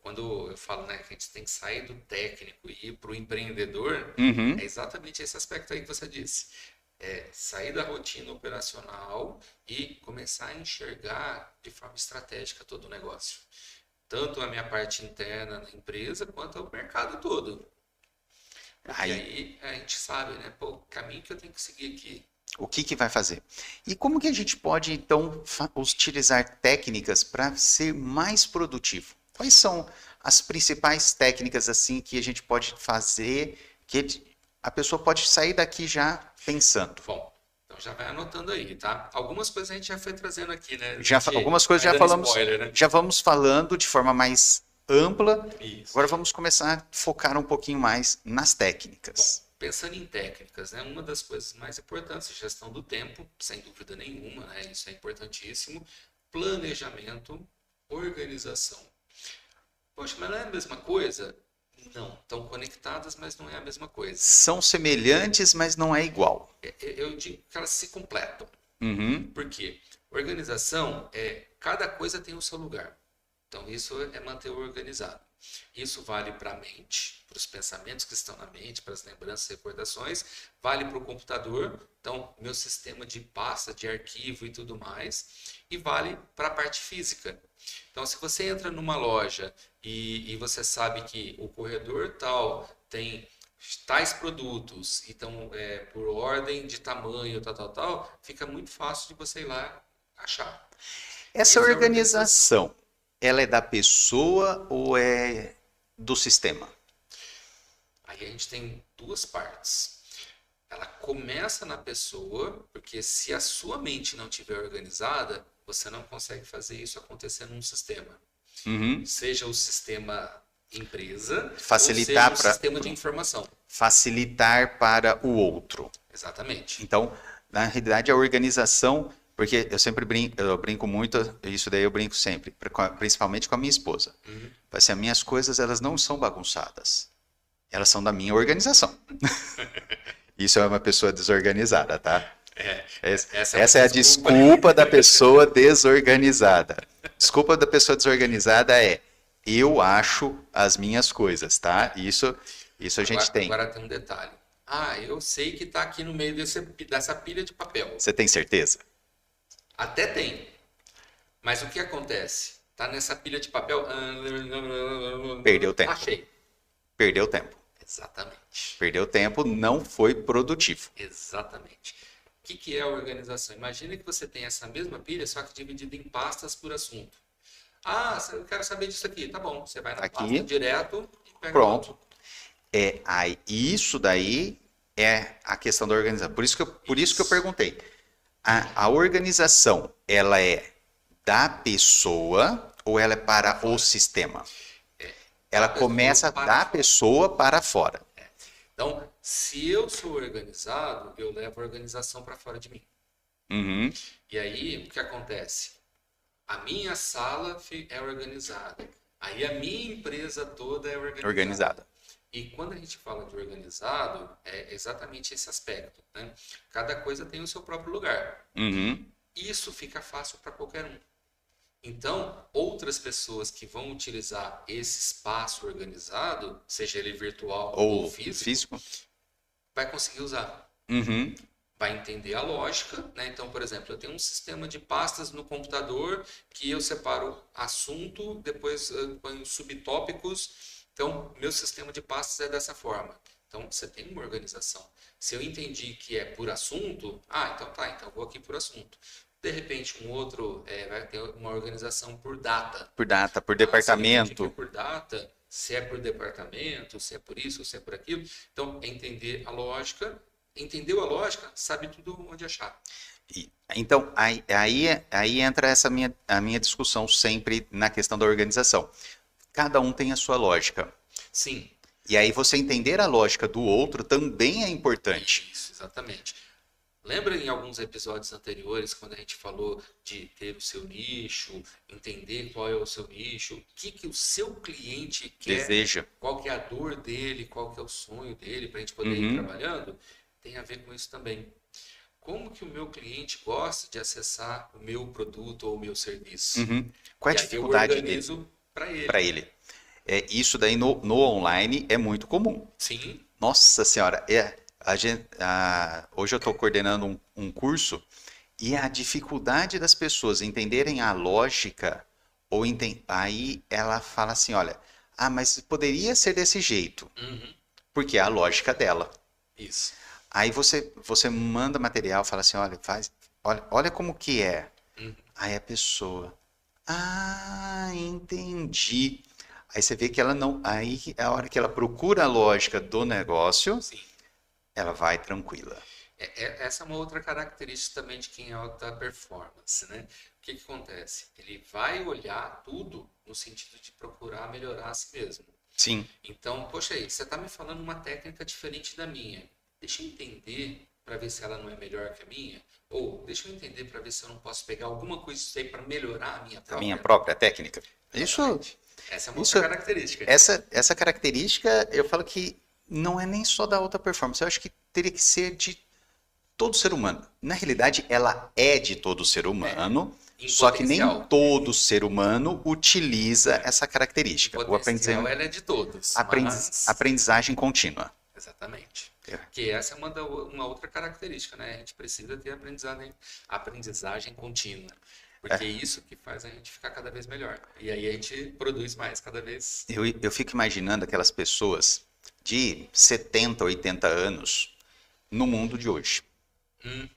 Quando eu falo, né, que a gente tem que sair do técnico e ir para o empreendedor, Uhum. é exatamente esse aspecto aí que você disse. É sair da rotina operacional e começar a enxergar de forma estratégica todo o negócio. Tanto a minha parte interna na empresa, quanto o mercado todo. Porque aí a gente sabe, né, pô, o caminho que eu tenho que seguir aqui. O que vai fazer? E como que a gente pode, então, utilizar técnicas para ser mais produtivo? Quais são as principais técnicas, assim, que a gente pode fazer, que a pessoa pode sair daqui já pensando? Bom, então já vai anotando aí, tá? Algumas coisas a gente já foi trazendo aqui, né? Algumas coisas já dando falamos, spoiler, né? já vamos falando de forma mais ampla. Isso. Agora vamos começar a focar um pouquinho mais nas técnicas. Pensando em técnicas, né? Uma das coisas mais importantes é a gestão do tempo, sem dúvida nenhuma, né? Isso é importantíssimo. Planejamento, organização. Poxa, mas não é a mesma coisa? Não, estão conectadas, mas não é a mesma coisa. São semelhantes, mas não é igual. Eu digo que elas se completam. Uhum. Por quê? Organização cada coisa tem o seu lugar. Então isso é manter organizado. Isso vale para a mente, para os pensamentos que estão na mente, para as lembranças e recordações, vale para o computador, então meu sistema de pasta, de arquivo e tudo mais, e vale para a parte física. Então se você entra numa loja e você sabe que o corredor tal tem tais produtos, então por ordem de tamanho, tal, fica muito fácil de você ir lá achar. Essa organização, ela é da pessoa ou é do sistema? Aí a gente tem duas partes. Ela começa na pessoa, porque se a sua mente não estiver organizada, você não consegue fazer isso acontecer num sistema. Uhum. Seja o sistema empresa, facilitar ou seja o sistema de informação. Facilitar para o outro. Exatamente. Então, na realidade, a organização, porque eu brinco muito, isso daí eu brinco sempre, principalmente com a minha esposa. Uhum. Assim, as minhas coisas, elas não são bagunçadas. Elas são da minha organização. Isso é uma pessoa desorganizada, tá? Essa é a desculpa da pessoa desorganizada. Desculpa da pessoa desorganizada eu acho as minhas coisas, tá? Isso a gente tem. Agora tem um detalhe. Eu sei que está aqui no meio dessa pilha de papel. Você tem certeza? Até tem. Mas o que acontece? Tá nessa pilha de papel. Perdeu tempo. Achei. Perdeu tempo. Exatamente. Perdeu tempo, não foi produtivo. Exatamente. O que é a organização? Imagina que você tem essa mesma pilha, só que dividida em pastas por assunto. Eu quero saber disso aqui. Tá bom, você vai na pasta direto e pega. Pronto. Isso daí é a questão da organização. Por isso que eu perguntei. A organização, ela é da pessoa ou ela é para o sistema? Ela começa da pessoa para fora. Então, se eu sou organizado, eu levo a organização para fora de mim. Uhum. E aí, o que acontece? A minha sala é organizada. Aí a minha empresa toda é organizada. E quando a gente fala de organizado, é exatamente esse aspecto, né? Cada coisa tem o seu próprio lugar. Uhum. Isso fica fácil para qualquer um. Então, outras pessoas que vão utilizar esse espaço organizado, seja ele virtual ou Ou físico, físico? vai conseguir usar. Uhum. Vai entender a lógica, né? Então, por exemplo, eu tenho um sistema de pastas no computador que eu separo assunto, depois eu ponho subtópicos. Então, meu sistema de pastas é dessa forma. Então, você tem uma organização. Se eu entendi que é por assunto, então tá, então eu vou aqui por assunto. De repente, um outro vai ter uma organização por data. Por data, por Se eu entendi que é departamento. por data, se é por departamento, se é por isso, se é por aquilo. Então, é entender a lógica. Entendeu a lógica, sabe tudo onde achar. Então, aí entra a minha discussão sempre na questão da organização. Cada um tem a sua lógica. Sim, E aí você entender a lógica do outro também é importante. isso, exatamente. Lembra em alguns episódios anteriores, quando a gente falou de ter o seu nicho, entender qual é o seu nicho, o que o seu cliente quer, Deseja. qual que é a dor dele, qual que é o sonho dele, para a gente poder ir Uhum. trabalhando, tem a ver com isso também. Como que o meu cliente gosta de acessar o meu produto ou o meu serviço? Uhum. Qual é E a aí eu dificuldade dele organizo para para ele. ele? Isso daí no online é muito comum. Sim, Nossa Senhora, hoje eu estou coordenando um curso e a dificuldade das pessoas entenderem a lógica, aí ela fala assim, olha, mas poderia ser desse jeito, uhum, porque é a lógica dela. isso. Aí você manda material, fala assim, olha, olha como que é. Uhum, Aí a pessoa, entendi. Aí você vê que ela não, aí a hora que ela procura a lógica do negócio, sim. ela vai tranquila. Essa é uma outra característica também de quem é alta performance, né? O que que acontece? Ele vai olhar tudo no sentido de procurar melhorar a si mesmo. Sim. Então, poxa aí, você está me falando uma técnica diferente da minha. Deixa eu entender para ver se ela não é melhor que a minha. Ou deixa eu entender para ver se eu não posso pegar alguma coisa disso aí para melhorar a minha A minha própria. própria técnica. Isso, Exatamente. Essa é uma isso, outra característica. essa característica, eu falo que não é nem só da alta performance, eu acho que teria que ser de todo ser humano. Na realidade, ela é de todo ser humano, Em só que nem potencial. todo ser humano utiliza essa Em característica. O potencial ela é de todos, mas aprendizagem contínua. exatamente. É. Que essa é uma outra característica, né? A gente precisa ter aprendizagem contínua. Porque é isso que faz a gente ficar cada vez melhor. E aí a gente produz mais cada vez. Eu fico imaginando aquelas pessoas de 70, 80 anos no mundo de hoje. Hum,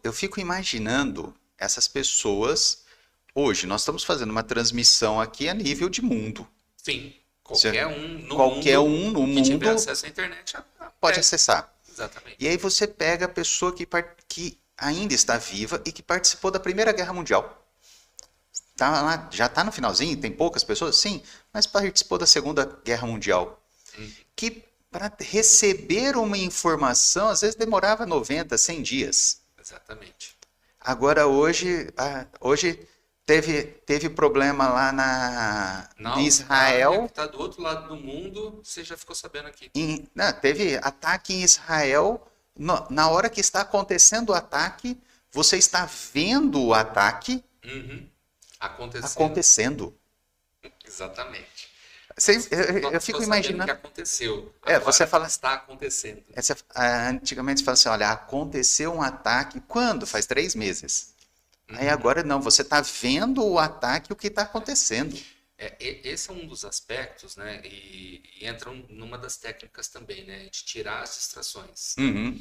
Eu fico imaginando essas pessoas hoje. Nós estamos fazendo uma transmissão aqui a nível de mundo. sim, Se- qualquer um no Qualquer mundo um no que tiver mundo acesso à internet pode acessar. Exatamente. E aí você pega a pessoa que ainda está viva e que participou da Primeira Guerra Mundial. Tá lá, já está no finalzinho, tem poucas pessoas? Sim, mas participou da Segunda Guerra Mundial. Que para receber uma informação, às vezes demorava 90, 100 dias. Exatamente. Agora hoje teve problema lá Na em Austrália, que Israel. está do outro lado do mundo, você já ficou sabendo aqui. Não, teve ataque em Israel. Na hora que está acontecendo o ataque, você está vendo o ataque Uhum. Acontecendo. acontecendo. Exatamente. Eu fico Tô sabendo imaginando. que aconteceu. Você Agora fala. está acontecendo. Antigamente você fala assim: olha, aconteceu um ataque. Quando? Faz 3 meses. Aí agora não, você está vendo o ataque, o que está acontecendo. Esse é um dos aspectos, né? E entra numa das técnicas também, né? A gente tirar as distrações. Uhum.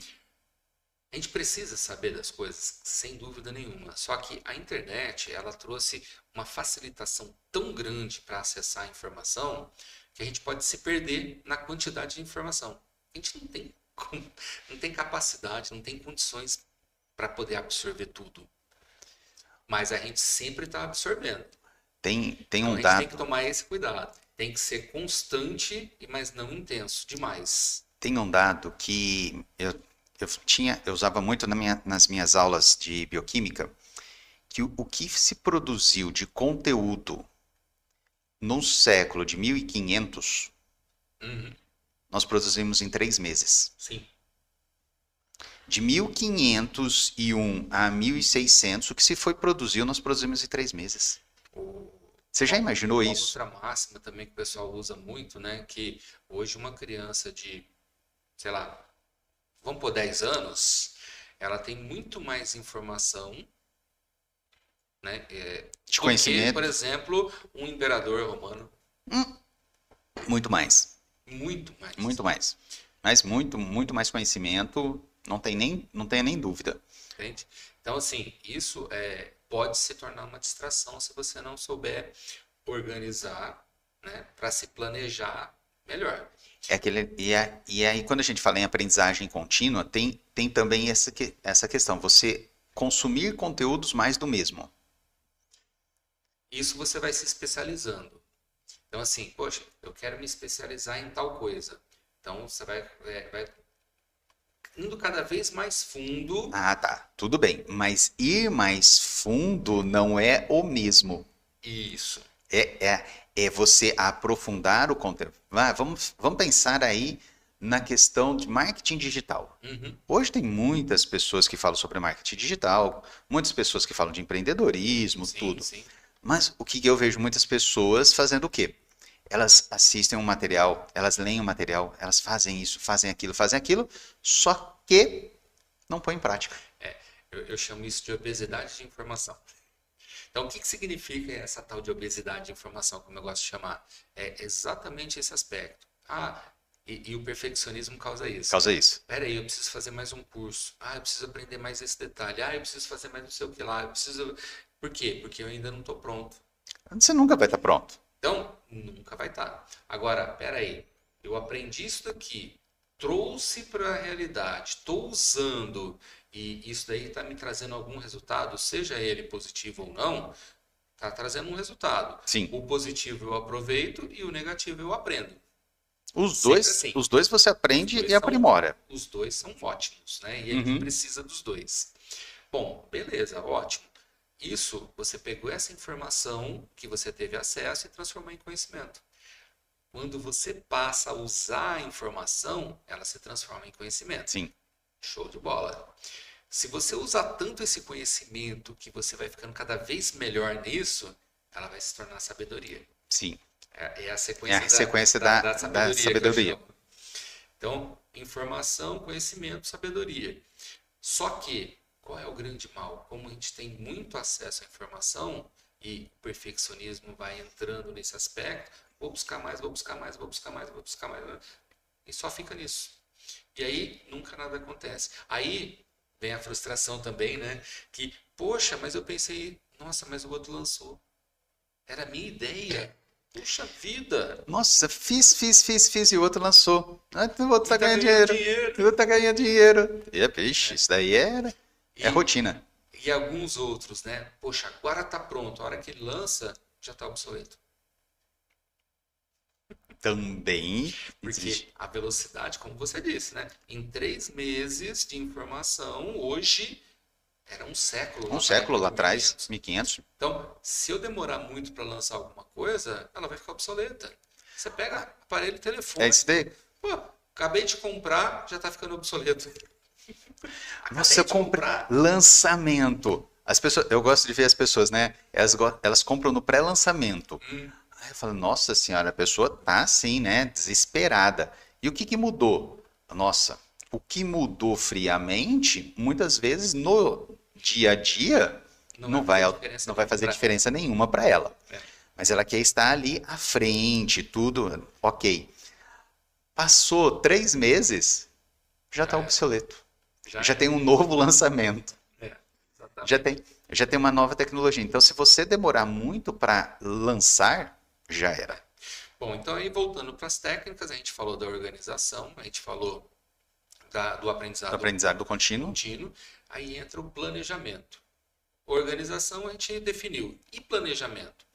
A gente precisa saber das coisas, sem dúvida nenhuma. Só que a internet, ela trouxe uma facilitação tão grande para acessar a informação que a gente pode se perder na quantidade de informação. A gente não tem capacidade, não tem condições para poder absorver tudo. Mas a gente sempre está absorvendo. Tem Então um a gente dado. tem que tomar esse cuidado. Tem que ser constante, mas não intenso demais. Tem um dado que eu usava muito nas minhas aulas de bioquímica, que o que se produziu de conteúdo no século de 1500, Uhum, nós produzimos em 3 meses. sim. De 1501 a 1600, o que se foi produzido, nós produzimos em 3 meses. Você já imaginou Uma isso? outra máxima também que o pessoal usa muito, né? Que hoje uma criança de, sei lá, vamos por 10 anos, ela tem muito mais informação, né? De Do que, por conhecimento? exemplo, um imperador romano. Muito mais. Muito mais. Muito mais. Mas muito mais conhecimento, não tenha nem dúvida. Entende? Então, assim, isso pode se tornar uma distração se você não souber organizar, né? Para se planejar melhor. E aí, quando a gente fala em aprendizagem contínua, tem também essa questão, você consumir conteúdos mais do mesmo. Isso você vai se especializando. Então, assim, poxa, eu quero me especializar em tal coisa. Então, você vai indo cada vez mais fundo. Ah, tá, tudo bem, mas ir mais fundo não é o mesmo. Isso. É você aprofundar o conteúdo. Vamos pensar aí na questão de marketing digital. Uhum. Hoje tem muitas pessoas que falam sobre marketing digital, muitas pessoas que falam de empreendedorismo, Sim, tudo. sim. Mas o que eu vejo muitas pessoas fazendo o quê? Elas assistem um material, elas leem um material, elas fazem isso, fazem aquilo, só que não põem em prática. Eu chamo isso de obesidade de informação. Então, o que significa essa tal de obesidade de informação, como eu gosto de chamar? É exatamente esse aspecto. E o perfeccionismo causa isso. Causa isso. Pera aí, eu preciso fazer mais um curso. Eu preciso aprender mais esse detalhe. Eu preciso fazer mais não sei o que lá. Eu preciso... Por quê? Porque eu ainda não estou pronto. Você nunca vai estar pronto. Então, nunca vai estar. Agora, pera aí, eu aprendi isso daqui, trouxe para a realidade, estou usando, e isso daí está me trazendo algum resultado, seja ele positivo ou não, está trazendo um resultado. Sim. O positivo eu aproveito e o negativo eu aprendo. Os Sempre dois assim. você aprende Os dois e aprimora. Os dois são ótimos, né? E a gente precisa dos dois. Bom, beleza, ótimo. Isso, você pegou essa informação que você teve acesso e transformou em conhecimento. Quando você passa a usar a informação, ela se transforma em conhecimento. Sim. Show de bola. Se você usar tanto esse conhecimento que você vai ficando cada vez melhor nisso, ela vai se tornar sabedoria. Sim. É a sequência, da sabedoria. sabedoria. Então, informação, conhecimento, sabedoria. Só que, qual é o grande mal? Como a gente tem muito acesso à informação e o perfeccionismo vai entrando nesse aspecto, vou buscar mais, vou buscar mais, vou buscar mais, vou buscar mais, e só fica nisso. E aí, nunca nada acontece. Aí, vem a frustração também, né? Que, poxa, mas eu pensei, nossa, mas o outro lançou. Era a minha ideia. Puxa vida! Nossa, fiz e o outro lançou. O outro tá ganhando ganhando dinheiro. O outro tá ganhando dinheiro. Vixe, isso daí é rotina. E alguns outros, né? Poxa, agora tá pronto. A hora que ele lança, já tá obsoleto. Também Porque existe. a velocidade, como você disse, né? Em 3 meses de informação, hoje era um século. Um século lá atrás, 1500. 1500. Então, se eu demorar muito para lançar alguma coisa, ela vai ficar obsoleta. Você pega aparelho telefone. É isso daí. Pô, acabei de comprar, já tá ficando obsoleto. Nossa, eu comprei lançamento. Eu gosto de ver as pessoas, né? Elas compram no pré-lançamento. Aí eu falo, nossa senhora, a pessoa tá assim, né? Desesperada. E o que mudou? Nossa, o que mudou friamente, muitas vezes no dia a dia, não vai fazer diferença nenhuma para ela. Mas ela quer estar ali à frente, tudo, ok. Passou 3 meses, já está obsoleto. Já tem um novo lançamento. Já tem uma nova tecnologia. Então, se você demorar muito para lançar, já era. Bom, então aí voltando para as técnicas, a gente falou da organização, a gente falou do aprendizado contínuo. Aí entra o planejamento. Organização a gente definiu. E planejamento?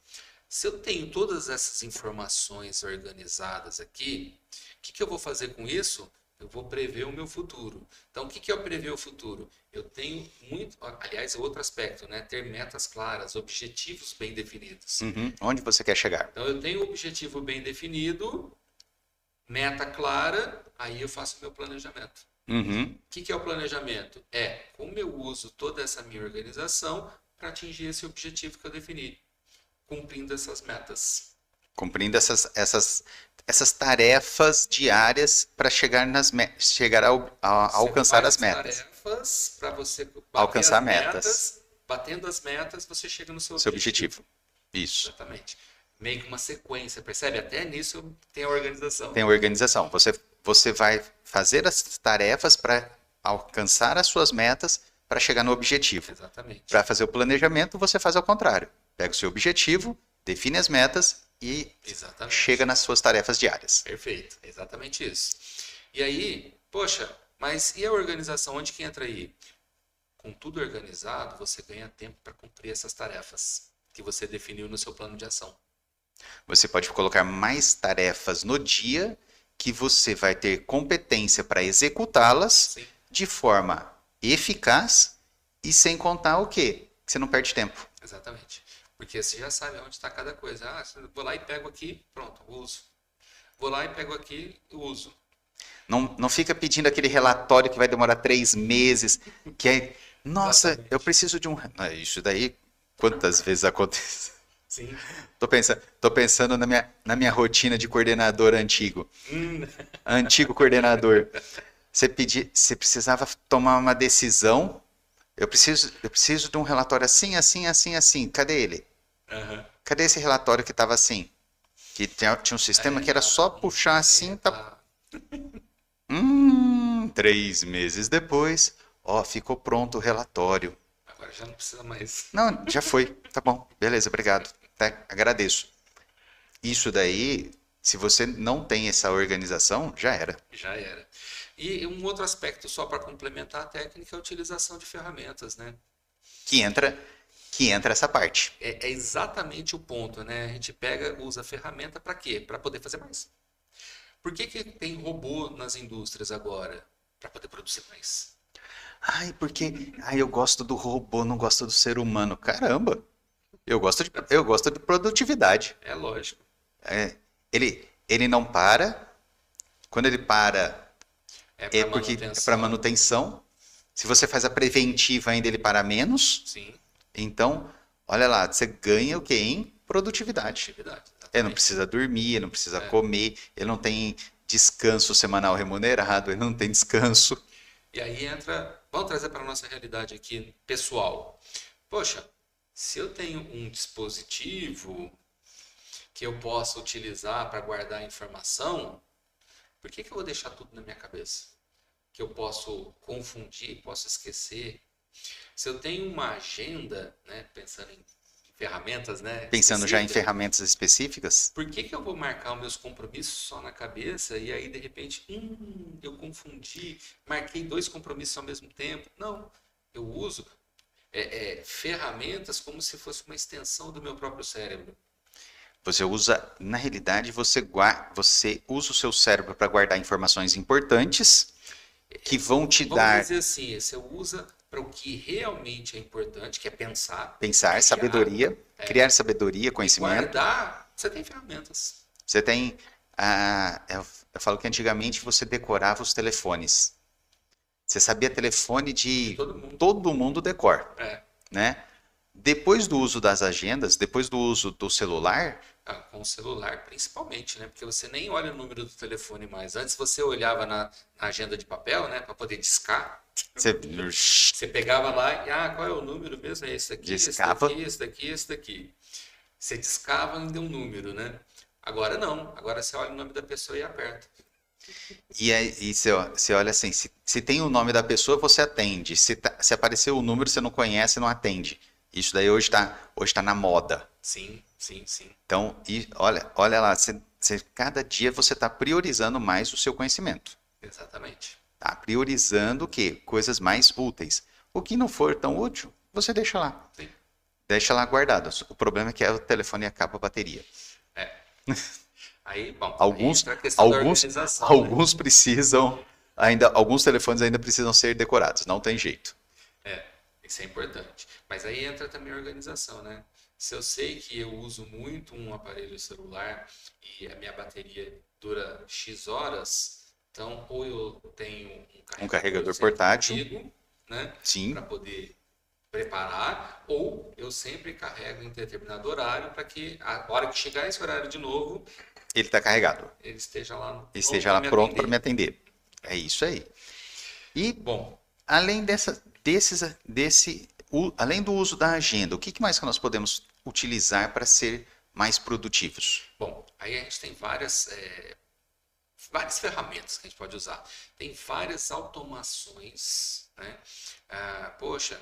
Se eu tenho todas essas informações organizadas aqui, o que eu vou fazer com isso? Eu vou prever o meu futuro. Então, o que é eu prever o futuro? Eu tenho muito... Aliás, é outro aspecto, né? Ter metas claras, objetivos bem definidos. Onde você quer chegar? Então, eu tenho objetivo bem definido, meta clara, aí eu faço meu planejamento. Uhum. O que é o planejamento? É como eu uso toda essa minha organização para atingir esse objetivo que eu defini, cumprindo essas metas. Cumprindo essas tarefas diárias para chegar a Você alcançar faz as as metas. tarefas para você bater Alcançar as metas. metas. Batendo as metas, você chega no seu Seu objetivo. objetivo. Isso. Exatamente. Meio que uma sequência, percebe? Até nisso tem a organização. Tem organização. Você vai fazer as tarefas para alcançar as suas metas para chegar no objetivo. Exatamente. Para fazer o planejamento, você faz ao contrário. Pega o seu objetivo, define as metas e Exatamente. chega nas suas tarefas diárias. Perfeito, exatamente isso. E aí, poxa, mas e a organização? Onde que entra aí? Com tudo organizado, você ganha tempo para cumprir essas tarefas que você definiu no seu plano de ação. Você pode colocar mais tarefas no dia que você vai ter competência para executá-las Sim, de forma eficaz e sem contar o quê? Que você não perde tempo. exatamente. Porque você já sabe onde está cada coisa. Ah, vou lá e pego aqui, pronto, uso. Vou lá e pego aqui e uso. Não fica pedindo aquele relatório que vai demorar 3 meses, que é, nossa, Exatamente. eu preciso de um. Isso daí, quantas vezes acontece? Sim. Tô pensando na minha rotina de coordenador antigo coordenador. Você precisava tomar uma decisão. Eu preciso de um relatório assim, assim, assim, assim. Cadê ele? Aham. Cadê esse relatório que estava assim? Que tinha um sistema que era só puxar assim, tá. 3 meses depois, ó, ficou pronto o relatório. Agora já não precisa mais. Não, já foi. Tá bom, beleza, obrigado. Agradeço. Isso daí, se você não tem essa organização, já era. Já era. E um outro aspecto só para complementar a técnica é a utilização de ferramentas, né? Que entra, que entra essa parte. É exatamente o ponto, né? A gente pega, usa a ferramenta para quê? Para poder fazer mais. Por que tem robô nas indústrias agora? Para poder produzir mais. Ai, eu gosto do robô, não gosto do ser humano. Caramba, eu gosto de produtividade. É lógico. Ele não para. Quando ele para, É é para porque é para manutenção. manutenção. Se você faz a preventiva ainda, ele para menos. Sim, Então, olha lá, você ganha o quê? Em produtividade. atividade. Ele não Exatamente. precisa dormir, ele não precisa É. comer, ele não tem descanso semanal remunerado, ele não tem descanso. E aí entra. Vamos trazer para a nossa realidade aqui pessoal. Poxa, se eu tenho um dispositivo que eu possa utilizar para guardar informação, por que eu vou deixar tudo na minha cabeça? Que eu posso confundir, posso esquecer. Se eu tenho uma agenda, né, pensando em ferramentas, né, Pensando já em específicas, ferramentas específicas, por que eu vou marcar os meus compromissos só na cabeça e aí de repente, eu confundi, marquei 2 compromissos ao mesmo tempo? Não, eu uso ferramentas como se fosse uma extensão do meu próprio cérebro. você usa, na realidade, você usa o seu cérebro para guardar informações importantes que vão te Vamos dar dizer assim, você usa para o que realmente é importante, que é pensar, pensar, criar sabedoria, criar sabedoria, e conhecimento. guardar. Você tem ferramentas. Você tem, eu falo que antigamente você decorava os telefones. Você sabia telefone De de todo mundo. todo mundo decor, É, né? Depois do uso das agendas, depois do uso do celular, com o celular principalmente, né? Porque você nem olha o número do telefone mais. Antes você olhava na agenda de papel, né? Para poder discar. você Você pegava lá e, qual é o número mesmo? É esse daqui, esse discava. daqui, esse daqui, esse daqui. Você discava e deu um número, né? Agora não. Agora você olha o nome da pessoa e aperta. E aí você olha assim, se tem o nome da pessoa, você atende. Se apareceu o número, você não conhece, não atende. Isso daí hoje tá na moda. Sim, sim, sim. Então, olha lá, cada dia você está priorizando mais o seu conhecimento. Exatamente. Tá priorizando o quê? Coisas mais úteis. O que não for tão útil, você deixa lá. Sim. Deixa lá guardado. O problema é que o telefone acaba a bateria. É. Aí, bom, aí Alguns, entra a questão da alguns, organização, né? alguns precisam alguns telefones ainda precisam ser decorados. Não tem jeito. Isso é importante. Mas aí entra também a organização, né? Se eu sei que eu uso muito um aparelho celular e a minha bateria dura X horas, Então, ou eu tenho Um carregador sempre portátil. comigo, né, Sim. para poder preparar, ou eu sempre carrego em determinado horário para que a hora que chegar esse horário de novo, Ele está carregado. ele esteja lá Ele pronto esteja para lá me pronto para me atender. atender. É isso aí. E Bom, além além do uso da agenda, o que mais que nós podemos utilizar para ser mais produtivos? bom, aí a gente tem várias ferramentas que a gente pode usar. Tem várias automações, né? Poxa,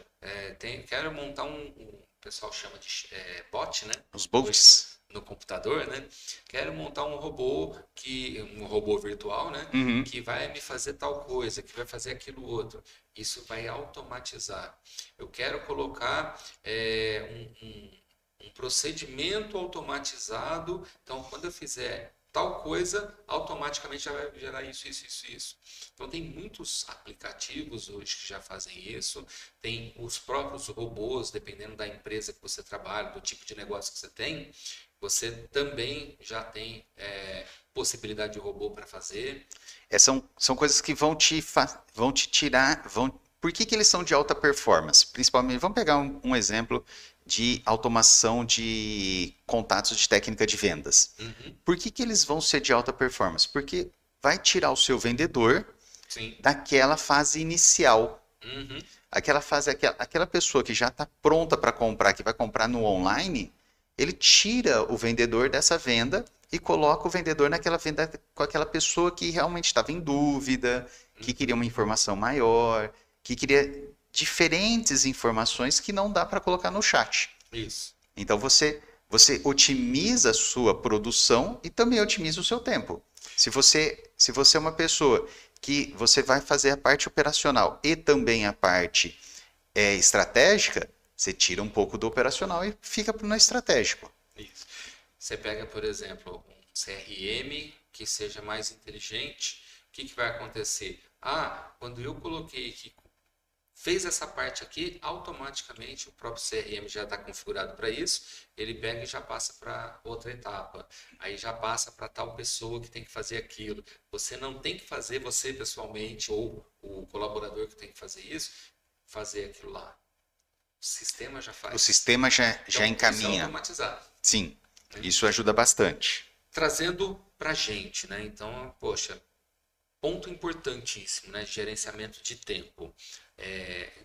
quero montar o pessoal chama de bot, né? Os Hoje bots? no computador, né? Quero montar um robô virtual, né? Uhum. Que vai me fazer tal coisa, que vai fazer aquilo outro. Isso vai automatizar. Eu quero colocar um procedimento automatizado. Então, quando eu fizer tal coisa, automaticamente já vai gerar isso, isso, isso, isso. Então, tem muitos aplicativos hoje que já fazem isso. Tem os próprios robôs, dependendo da empresa que você trabalha, do tipo de negócio que você tem, você também já tem possibilidade de robô para fazer. São coisas que vão te tirar. Por que eles são de alta performance? Principalmente, vamos pegar um exemplo de automação de contatos de técnica de vendas. Uhum, Por que eles vão ser de alta performance? Porque vai tirar o seu vendedor sim. daquela fase inicial. Uhum, Aquela fase, aquela pessoa que já está pronta para comprar, que vai comprar no online, ele tira o vendedor dessa venda e coloca o vendedor naquela venda com aquela pessoa que realmente estava em dúvida, que queria uma informação maior, que queria diferentes informações que não dá para colocar no chat. isso. Então você otimiza a sua produção e também otimiza o seu tempo. Se você é uma pessoa que você vai fazer a parte operacional e também a parte estratégica, você tira um pouco do operacional e fica no estratégico. Isso. Você pega, por exemplo, um CRM que seja mais inteligente, o que vai acontecer? Quando eu coloquei que fez essa parte aqui, automaticamente o próprio CRM já está configurado para isso, ele pega e já passa para outra etapa. Aí já passa para tal pessoa que tem que fazer aquilo. Você não tem que fazer você pessoalmente, ou o colaborador que tem que fazer isso, fazer aquilo lá. O sistema já faz. O sistema já Então, isso é encaminha. automatizar. Sim, isso ajuda bastante. Trazendo para a gente, né? Então, poxa, ponto importantíssimo, né? Gerenciamento de tempo.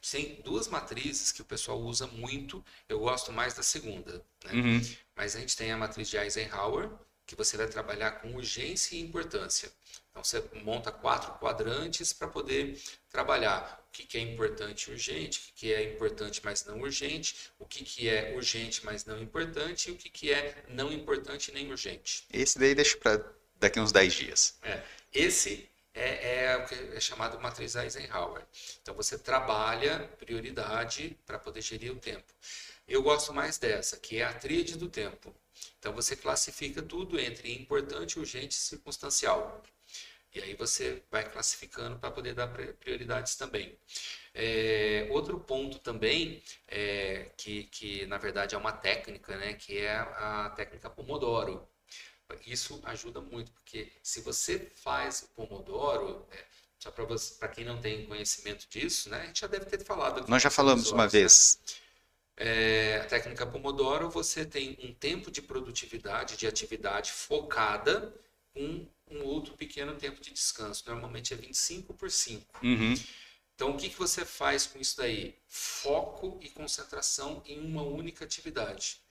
Tem duas matrizes que o pessoal usa muito. Eu gosto mais da segunda, né? Uhum. Mas a gente tem a matriz de Eisenhower, que você vai trabalhar com urgência e importância. Então você monta 4 quadrantes para poder trabalhar o que é importante e urgente, o que é importante mas não urgente, o que é urgente mas não importante e o que é não importante nem urgente. Esse daí deixa para daqui uns 10 dias. Esse é o que é chamado matriz Eisenhower. Então você trabalha prioridade para poder gerir o tempo. Eu gosto mais dessa, que é a tríade do tempo. Então você classifica tudo entre importante, urgente e circunstancial. E aí você vai classificando para poder dar prioridades também. Outro ponto também, que na verdade é uma técnica, né, que é a técnica Pomodoro. Isso ajuda muito, porque se você faz o Pomodoro, só para quem não tem conhecimento disso, né, a gente já deve ter falado aqui. Nós já falamos uma vez. A técnica Pomodoro, você tem um tempo de produtividade, de atividade focada, com um outro pequeno tempo de descanso. Normalmente é 25 por 5. Uhum. Então, o que você faz com isso daí? Foco e concentração em uma única atividade.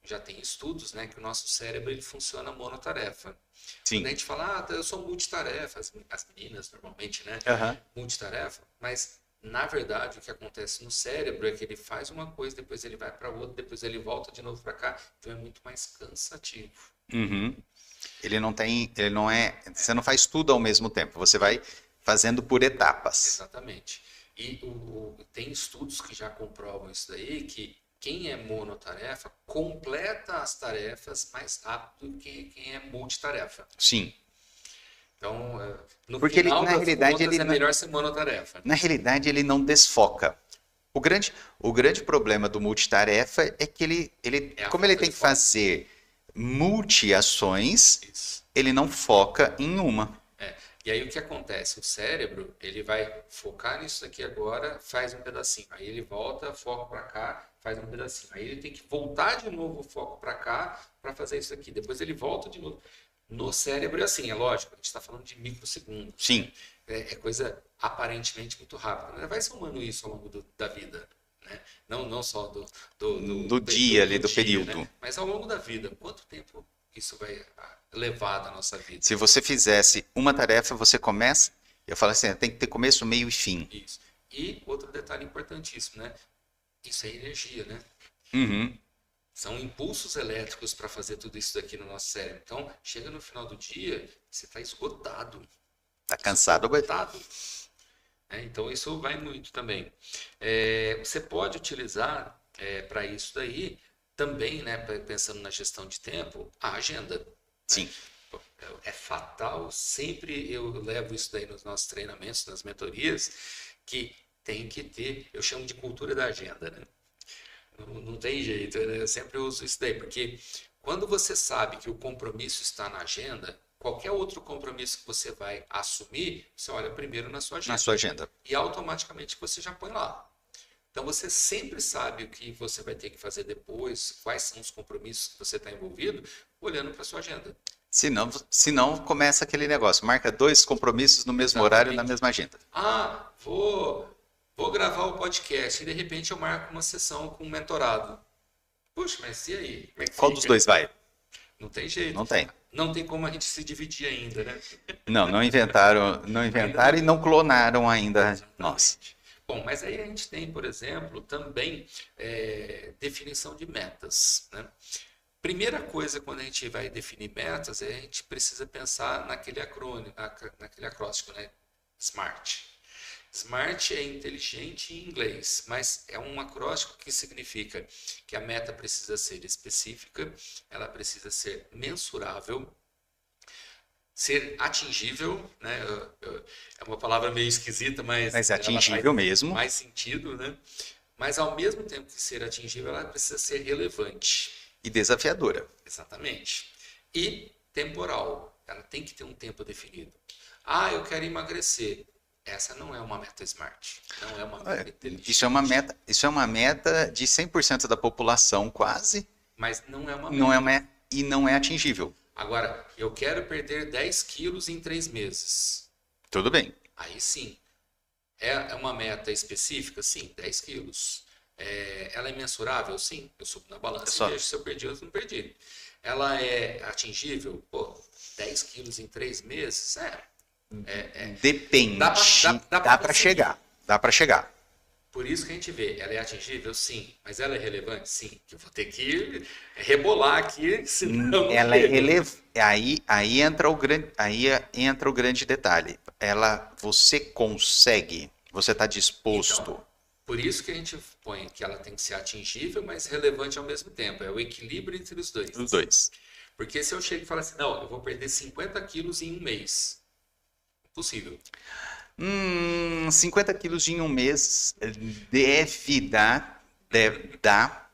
Já tem estudos, né, que o nosso cérebro ele funciona monotarefa. Sim. Quando a gente fala, eu sou multitarefa, as meninas normalmente, né, multitarefa, mas na verdade o que acontece no cérebro é que ele faz uma coisa, depois ele vai para outra, depois ele volta de novo para cá, então é muito mais cansativo. Uhum. Você não faz tudo ao mesmo tempo, você vai fazendo por etapas. Exatamente. E tem estudos que já comprovam isso daí, que quem é monotarefa completa as tarefas mais rápido do que quem é multitarefa. Sim. Então, no Porque final na realidade contas, é melhor ser monotarefa. Na realidade, ele não desfoca. O grande problema do multitarefa é que como ele tem que fazer multi-ações, ele não foca em uma. E aí o que acontece? O cérebro, ele vai focar nisso daqui agora, faz um pedacinho. Aí ele volta, foco para cá, faz um pedacinho. Aí ele tem que voltar de novo o foco para cá para fazer isso aqui. Depois ele volta de novo. No cérebro é assim, é lógico, a gente está falando de microsegundos. Sim. É coisa aparentemente muito rápida. Mas vai somando isso ao longo da vida. Né? Não só do dia ali, do período. Né? Mas ao longo da vida. Quanto tempo isso vai levar da nossa vida? Se você fizesse uma tarefa, você começa. Eu falo assim, tem que ter começo, meio e fim. Isso. E outro detalhe importantíssimo, né? Isso é energia, né? Uhum. São impulsos elétricos para fazer tudo isso daqui no nosso cérebro. Então, chega no final do dia, você está esgotado. Está cansado. Esgotado. Então, isso vai muito também. Você pode utilizar para isso daí também, né, pensando na gestão de tempo, a agenda. Sim. Né? É fatal, sempre eu levo isso daí nos nossos treinamentos, nas mentorias, que tem que ter, eu chamo de cultura da agenda, né? Não tem jeito, né? Eu sempre uso isso daí, porque quando você sabe que o compromisso está na agenda, qualquer outro compromisso que você vai assumir, você olha primeiro na sua agenda. Na sua agenda. E automaticamente você já põe lá. Então você sempre sabe o que você vai ter que fazer depois, quais são os compromissos que você está envolvido, olhando para a sua agenda. Senão começa aquele negócio, marca 2 compromissos no mesmo horário na mesma agenda. Ah, vou gravar o podcast e de repente eu marco uma sessão com um mentorado. Puxa, mas e aí? Como é que Qual fica? dos dois vai? Não tem jeito. Não tem. Não tem como a gente se dividir ainda, né? Não inventaram e não clonaram ainda. Nossa. Bom, mas aí a gente tem, por exemplo, também definição de metas, né? Primeira coisa, quando a gente vai definir metas, a gente precisa pensar naquele acróstico, né? SMART. SMART é inteligente em inglês, mas é um acróstico que significa que a meta precisa ser específica, ela precisa ser mensurável, ser atingível, né? É uma palavra meio esquisita, mas é atingível mesmo. Mais sentido, né? Mas ao mesmo tempo que ser atingível, ela precisa ser relevante. E desafiadora. Exatamente. E temporal. Ela tem que ter um tempo definido. Ah, eu quero emagrecer. Essa não é uma meta SMART. Não é uma meta inteligente. Isso é uma meta de 100% da população, quase. Mas não é uma meta. E não é atingível. Agora, eu quero perder 10 quilos em 3 meses. Tudo bem. Aí sim. É uma meta específica? Sim, 10 quilos. Ela é mensurável? Sim. Eu subo na balança e vejo se eu perdi ou se não perdi. Ela é atingível? Pô, 10 quilos em 3 meses? Depende. Dá para chegar. Dá para chegar. Por isso que a gente vê, ela é atingível? Sim. Mas ela é relevante? Sim. Que eu vou ter que rebolar aqui, senão ela é relevante. Aí entra o grande detalhe. Você consegue, você está disposto. Então, por isso que a gente põe que ela tem que ser atingível, mas relevante ao mesmo tempo. É o equilíbrio entre os dois. Os dois. Porque se eu chego e falo assim, não, eu vou perder 50 quilos em um mês. Impossível. 50 quilos em um mês deve dar,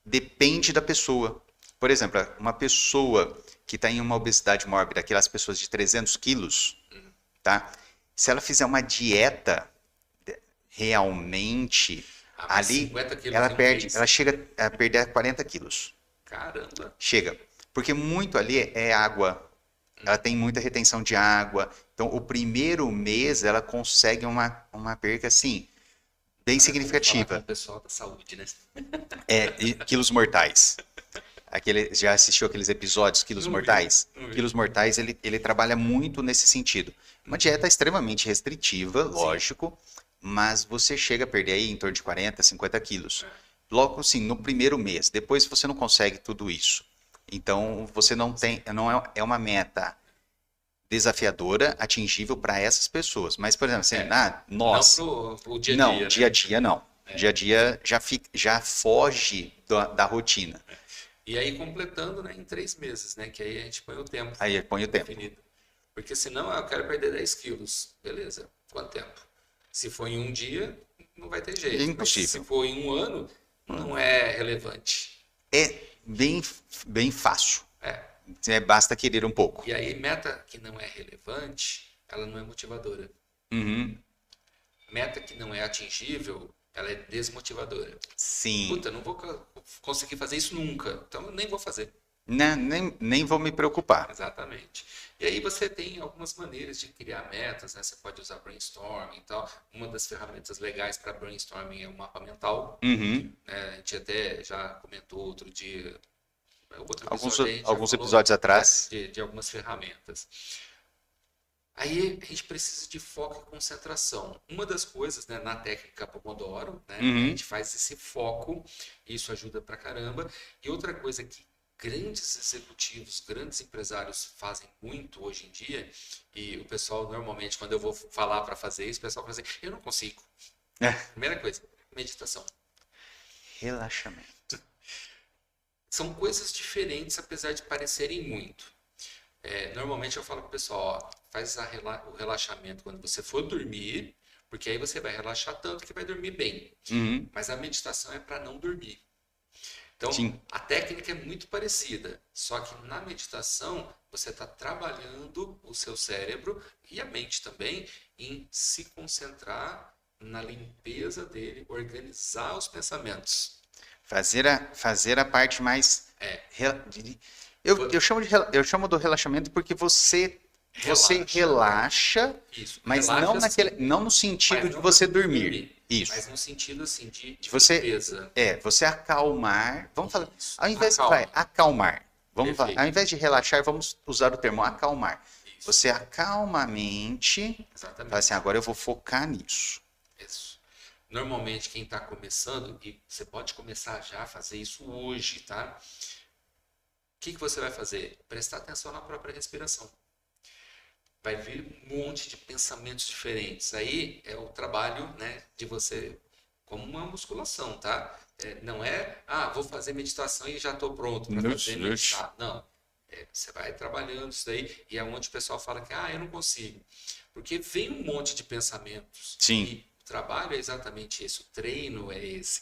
depende da pessoa. Por exemplo, uma pessoa que está em uma obesidade mórbida, aquelas pessoas de 300 quilos, tá? Se ela fizer uma dieta realmente, ali ela chega a perder 40 quilos. Caramba! Chega. Porque muito ali é água. Ela tem muita retenção de água. Então, o primeiro mês, ela consegue uma perca, assim, bem significativa. Falar com o pessoal da saúde, né? Quilos mortais. Já assistiu aqueles episódios, Quilos Mortais? Quilos Mortais, ele trabalha muito nesse sentido. Uma dieta extremamente restritiva, lógico, mas você chega a perder aí em torno de 40, 50 quilos. Logo, assim, no primeiro mês. Depois você não consegue tudo isso. Então, você não é uma meta desafiadora, atingível para essas pessoas. Mas, por exemplo, assim, nós... Não pro dia a dia. Não, dia a dia não. Dia a dia já foge da rotina. E aí, completando, né, em 3 meses, né? Que aí a gente põe o tempo. Aí põe o tempo. Definido. Porque senão, eu quero perder 10 quilos. Beleza, quanto tempo? Se for em um dia, não vai ter jeito. É impossível. Mas se for em um ano, não é relevante. É bem fácil. Basta querer um pouco. E aí, meta que não é relevante, ela não é motivadora. Uhum. Meta que não é atingível, ela é desmotivadora. Sim. Puta, não vou conseguir fazer isso nunca, então eu nem vou fazer. Né? Nem vou me preocupar. Exatamente. E aí você tem algumas maneiras de criar metas, né? Você pode usar brainstorming e tal. Uma das ferramentas legais para brainstorming é o mapa mental, Uhum. né? A gente até já comentou outro dia, outro Alguns, episódio a gente já alguns falou, episódios né? atrás. De algumas ferramentas. Aí a gente precisa de foco e concentração. Uma das coisas, né, na técnica Pomodoro, né, a Uhum. gente faz esse foco, isso ajuda pra caramba. E outra coisa que grandes executivos, grandes empresários fazem muito hoje em dia, e o pessoal normalmente, quando eu vou falar para fazer isso, o pessoal fala assim, eu não consigo. É. Primeira coisa, meditação. Relaxamento. São coisas diferentes, apesar de parecerem muito. Normalmente eu falo pro pessoal, ó, faz o relaxamento quando você for dormir, porque aí você vai relaxar tanto que vai dormir bem. Uhum. Mas a meditação é para não dormir. Então, Sim. a técnica é muito parecida, só que na meditação você está trabalhando o seu cérebro e a mente também em se concentrar na limpeza dele, organizar os pensamentos. Fazer a parte mais. É, Eu chamo do relaxamento porque você relaxa, isso, mas relaxa assim, não no sentido mas de não você para dormir. Isso. mas no sentido assim de Você limpeza. você acalmar. Vamos falar. Isso. Ao invés Acalma. vai acalmar. Perfeito. Ao invés de relaxar, vamos usar o termo acalmar. Isso. Você acalma a mente. Exatamente. Fala assim, agora eu vou focar nisso. Isso. Normalmente quem está começando, e você pode começar já a fazer isso hoje, tá? O que você vai fazer? Prestar atenção na própria respiração. Vai vir um monte de pensamentos diferentes. Aí é o trabalho, né, de você, como uma musculação, tá? Não é, vou fazer meditação e já estou pronto para fazer meditar. Não. Você vai trabalhando isso daí e é onde o pessoal fala que, eu não consigo. Porque vem um monte de pensamentos. Sim. E o trabalho é exatamente esse, o treino é esse.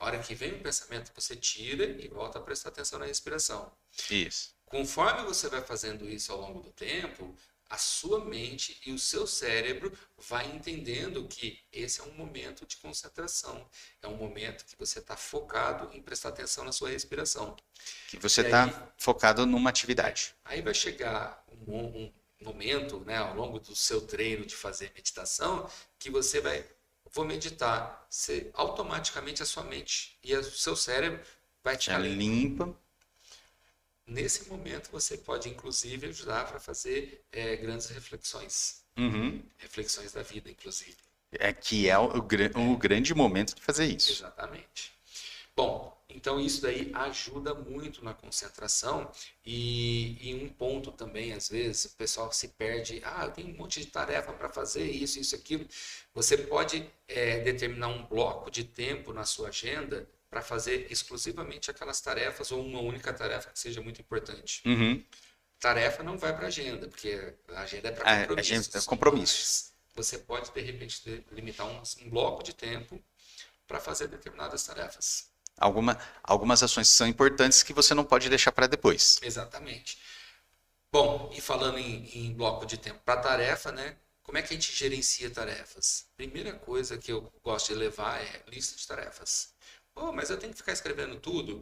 A hora que vem um pensamento, você tira e volta a prestar atenção na respiração. Isso. Conforme você vai fazendo isso ao longo do tempo, a sua mente e o seu cérebro vai entendendo que esse é um momento de concentração. É um momento que você está focado em prestar atenção na sua respiração. Que você está focado numa atividade. Aí vai chegar um momento, né, ao longo do seu treino de fazer meditação, que você vou meditar. Você, automaticamente a sua mente e o seu cérebro vai ficar limpa. Nesse momento você pode inclusive ajudar para fazer grandes reflexões. Uhum. Reflexões da vida, inclusive. Que é o grande momento de fazer isso. Exatamente. Bom, então isso daí ajuda muito na concentração e um ponto também, às vezes, o pessoal se perde, eu tenho um monte de tarefa para fazer, isso, aquilo. Você pode determinar um bloco de tempo na sua agenda para fazer exclusivamente aquelas tarefas ou uma única tarefa que seja muito importante. Uhum. Tarefa não vai para agenda, porque a agenda é para compromissos. Compromissos. Você pode, de repente, limitar um bloco de tempo para fazer determinadas tarefas. Algumas ações são importantes que você não pode deixar para depois. Exatamente. Bom, e falando em bloco de tempo para tarefa, né? Como é que a gente gerencia tarefas? Primeira coisa que eu gosto de levar é lista de tarefas. Mas eu tenho que ficar escrevendo tudo?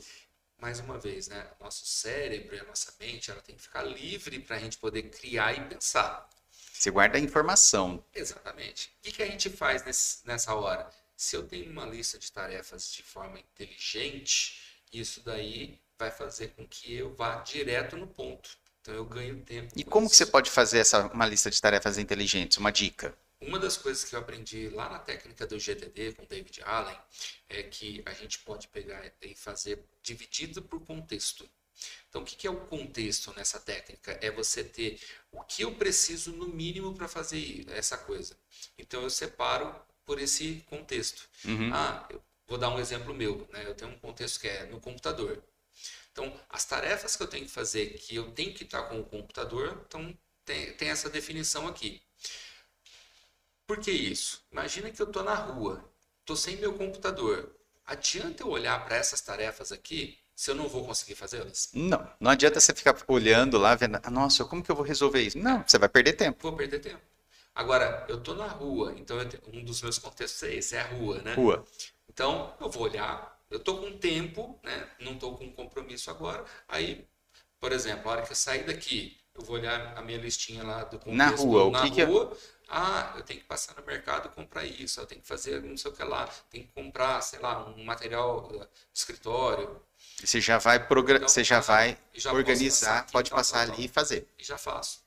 Mais uma vez, né? Nosso cérebro e a nossa mente, ela tem que ficar livre para a gente poder criar e pensar. Você guarda a informação. Exatamente. O que a gente faz nessa hora? Se eu tenho uma lista de tarefas de forma inteligente, isso daí vai fazer com que eu vá direto no ponto. Então eu ganho tempo. E como que você pode fazer uma lista de tarefas inteligentes? Uma dica. Uma das coisas que eu aprendi lá na técnica do GTD com David Allen é que a gente pode pegar e fazer dividido por contexto. Então, o que é o contexto nessa técnica? É você ter o que eu preciso no mínimo para fazer essa coisa. Então, eu separo por esse contexto. Uhum. Eu vou dar um exemplo meu, né? Eu tenho um contexto que é no computador. Então, as tarefas que eu tenho que fazer, que eu tenho que estar com o computador, então tem essa definição aqui. Por que isso? Imagina que eu estou na rua, estou sem meu computador. Adianta eu olhar para essas tarefas aqui? se eu não vou conseguir fazê-las? Não, não adianta você ficar olhando lá, vendo, "Ah, nossa, como que eu vou resolver isso?" Não, você vai perder tempo. Vou perder tempo. Agora, eu tô na rua, então um dos meus contextos é esse, é a rua, né? Rua. Então, eu vou olhar, eu tô com tempo, né? Não tô com um compromisso agora. Aí, por exemplo, a hora que eu sair daqui, eu vou olhar a minha listinha lá do Na rua, contexto o na que que é? rua. Ah, eu tenho que passar no mercado e comprar isso, eu tenho que fazer não sei o que lá, tenho que comprar, sei lá, um material de escritório. Você já vai, Então, você já vai e já posso passar organizar, aqui, pode tal, passar tal, ali e tal. fazer. E já faço.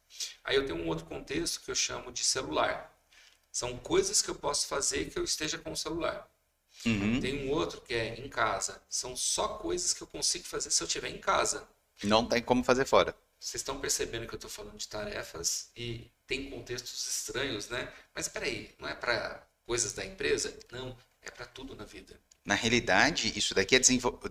Aí eu tenho um outro contexto que eu chamo de celular. São coisas que eu posso fazer que eu esteja com o celular. Uhum. Tem um outro que é em casa. São só coisas que eu consigo fazer se eu estiver em casa. Não tem como fazer fora. Vocês estão percebendo que eu estou falando de tarefas e tem contextos estranhos, né? Mas espera aí, não é para coisas da empresa? Não, é para tudo na vida. Na realidade, isso daqui é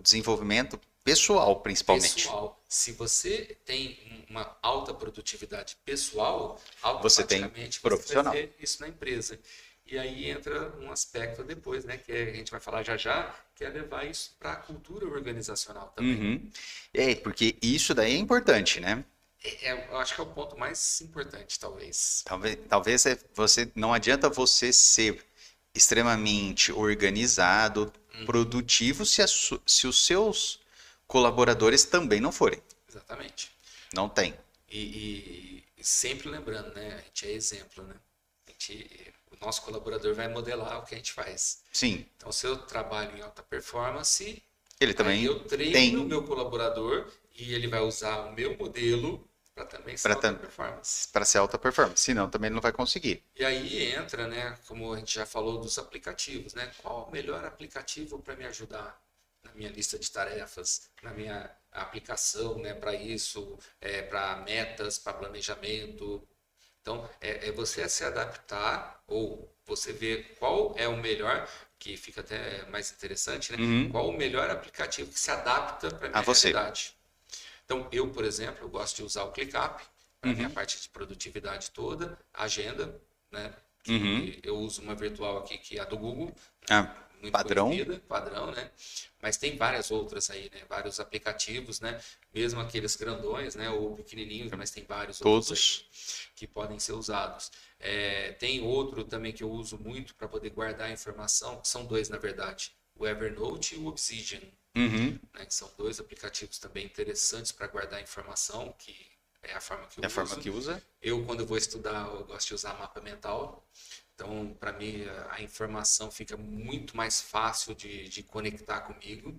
desenvolvimento pessoal, principalmente. Pessoal, se você tem uma alta produtividade pessoal, Você tem automaticamente você vai profissional. ter isso na empresa. E aí entra um aspecto depois, né, que a gente vai falar já já, que é levar isso para a cultura organizacional também. Uhum. É, porque isso daí é importante, né? Eu acho que é o ponto mais importante, talvez. Talvez você não adianta você ser extremamente organizado, produtivo, se os seus colaboradores também não forem. Exatamente. Não tem. E sempre lembrando, né, a gente é exemplo, né? O nosso colaborador vai modelar o que a gente faz. Sim, Então, se eu trabalho em alta performance, ele aí também eu treino o tem meu colaborador e ele vai usar o meu modelo para também ser alta performance. para ser alta performance, senão também não vai conseguir. E aí entra, né, como a gente já falou dos aplicativos, né? Qual o melhor aplicativo para me ajudar na minha lista de tarefas, na minha aplicação, né, para isso, para metas, para planejamento. Então, é você se adaptar ou você ver qual é o melhor, que fica até mais interessante, né? Uhum. Qual o melhor aplicativo que se adapta para a minha você. realidade. Então, eu, por exemplo, eu gosto de usar o ClickUp para a minha parte de produtividade toda, agenda, né? Que eu uso uma virtual aqui que é a do Google, Ah, muito padrão. conhecida, padrão, né? Mas tem várias outras aí, né? Vários aplicativos, né? Mesmo aqueles grandões, né? Ou pequenininhos, mas tem vários outros Todos. aí que podem ser usados. Tem outro também que eu uso muito para poder guardar a informação, que são dois, na verdade, o Evernote e o Obsidian, Uhum. né? Que são dois aplicativos também interessantes para guardar informação, que é a forma que eu É a uso. forma que usa. Eu, quando eu vou estudar, eu gosto de usar mapa mental. Então, para mim, a informação fica muito mais fácil de conectar comigo,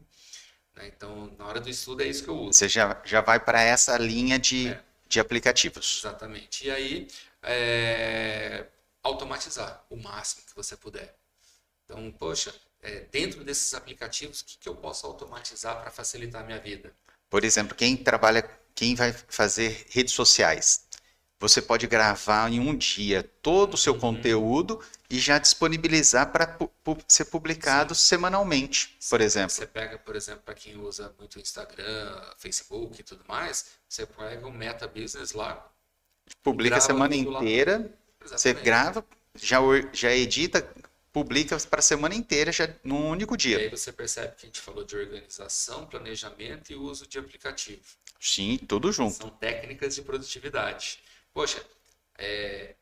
né? Então, na hora do estudo, é isso que eu uso. Você já vai para essa linha de aplicativos. Exatamente. E aí, automatizar o máximo que você puder. Então, poxa, dentro desses aplicativos, o que eu posso automatizar para facilitar a minha vida? Por exemplo, quem vai fazer redes sociais, você pode gravar em um dia todo o seu conteúdo e já disponibilizar para ser publicado semanalmente, por exemplo. Você pega, por exemplo, para quem usa muito Instagram, Facebook e tudo mais, você pega o Meta Business lá, Publica a grava semana tudo lá. inteira, você Exatamente. grava, já edita, publica para a semana inteira já num único E dia. aí você percebe que a gente falou de organização, planejamento e uso de aplicativo. Sim, tudo junto. São técnicas de produtividade. Poxa,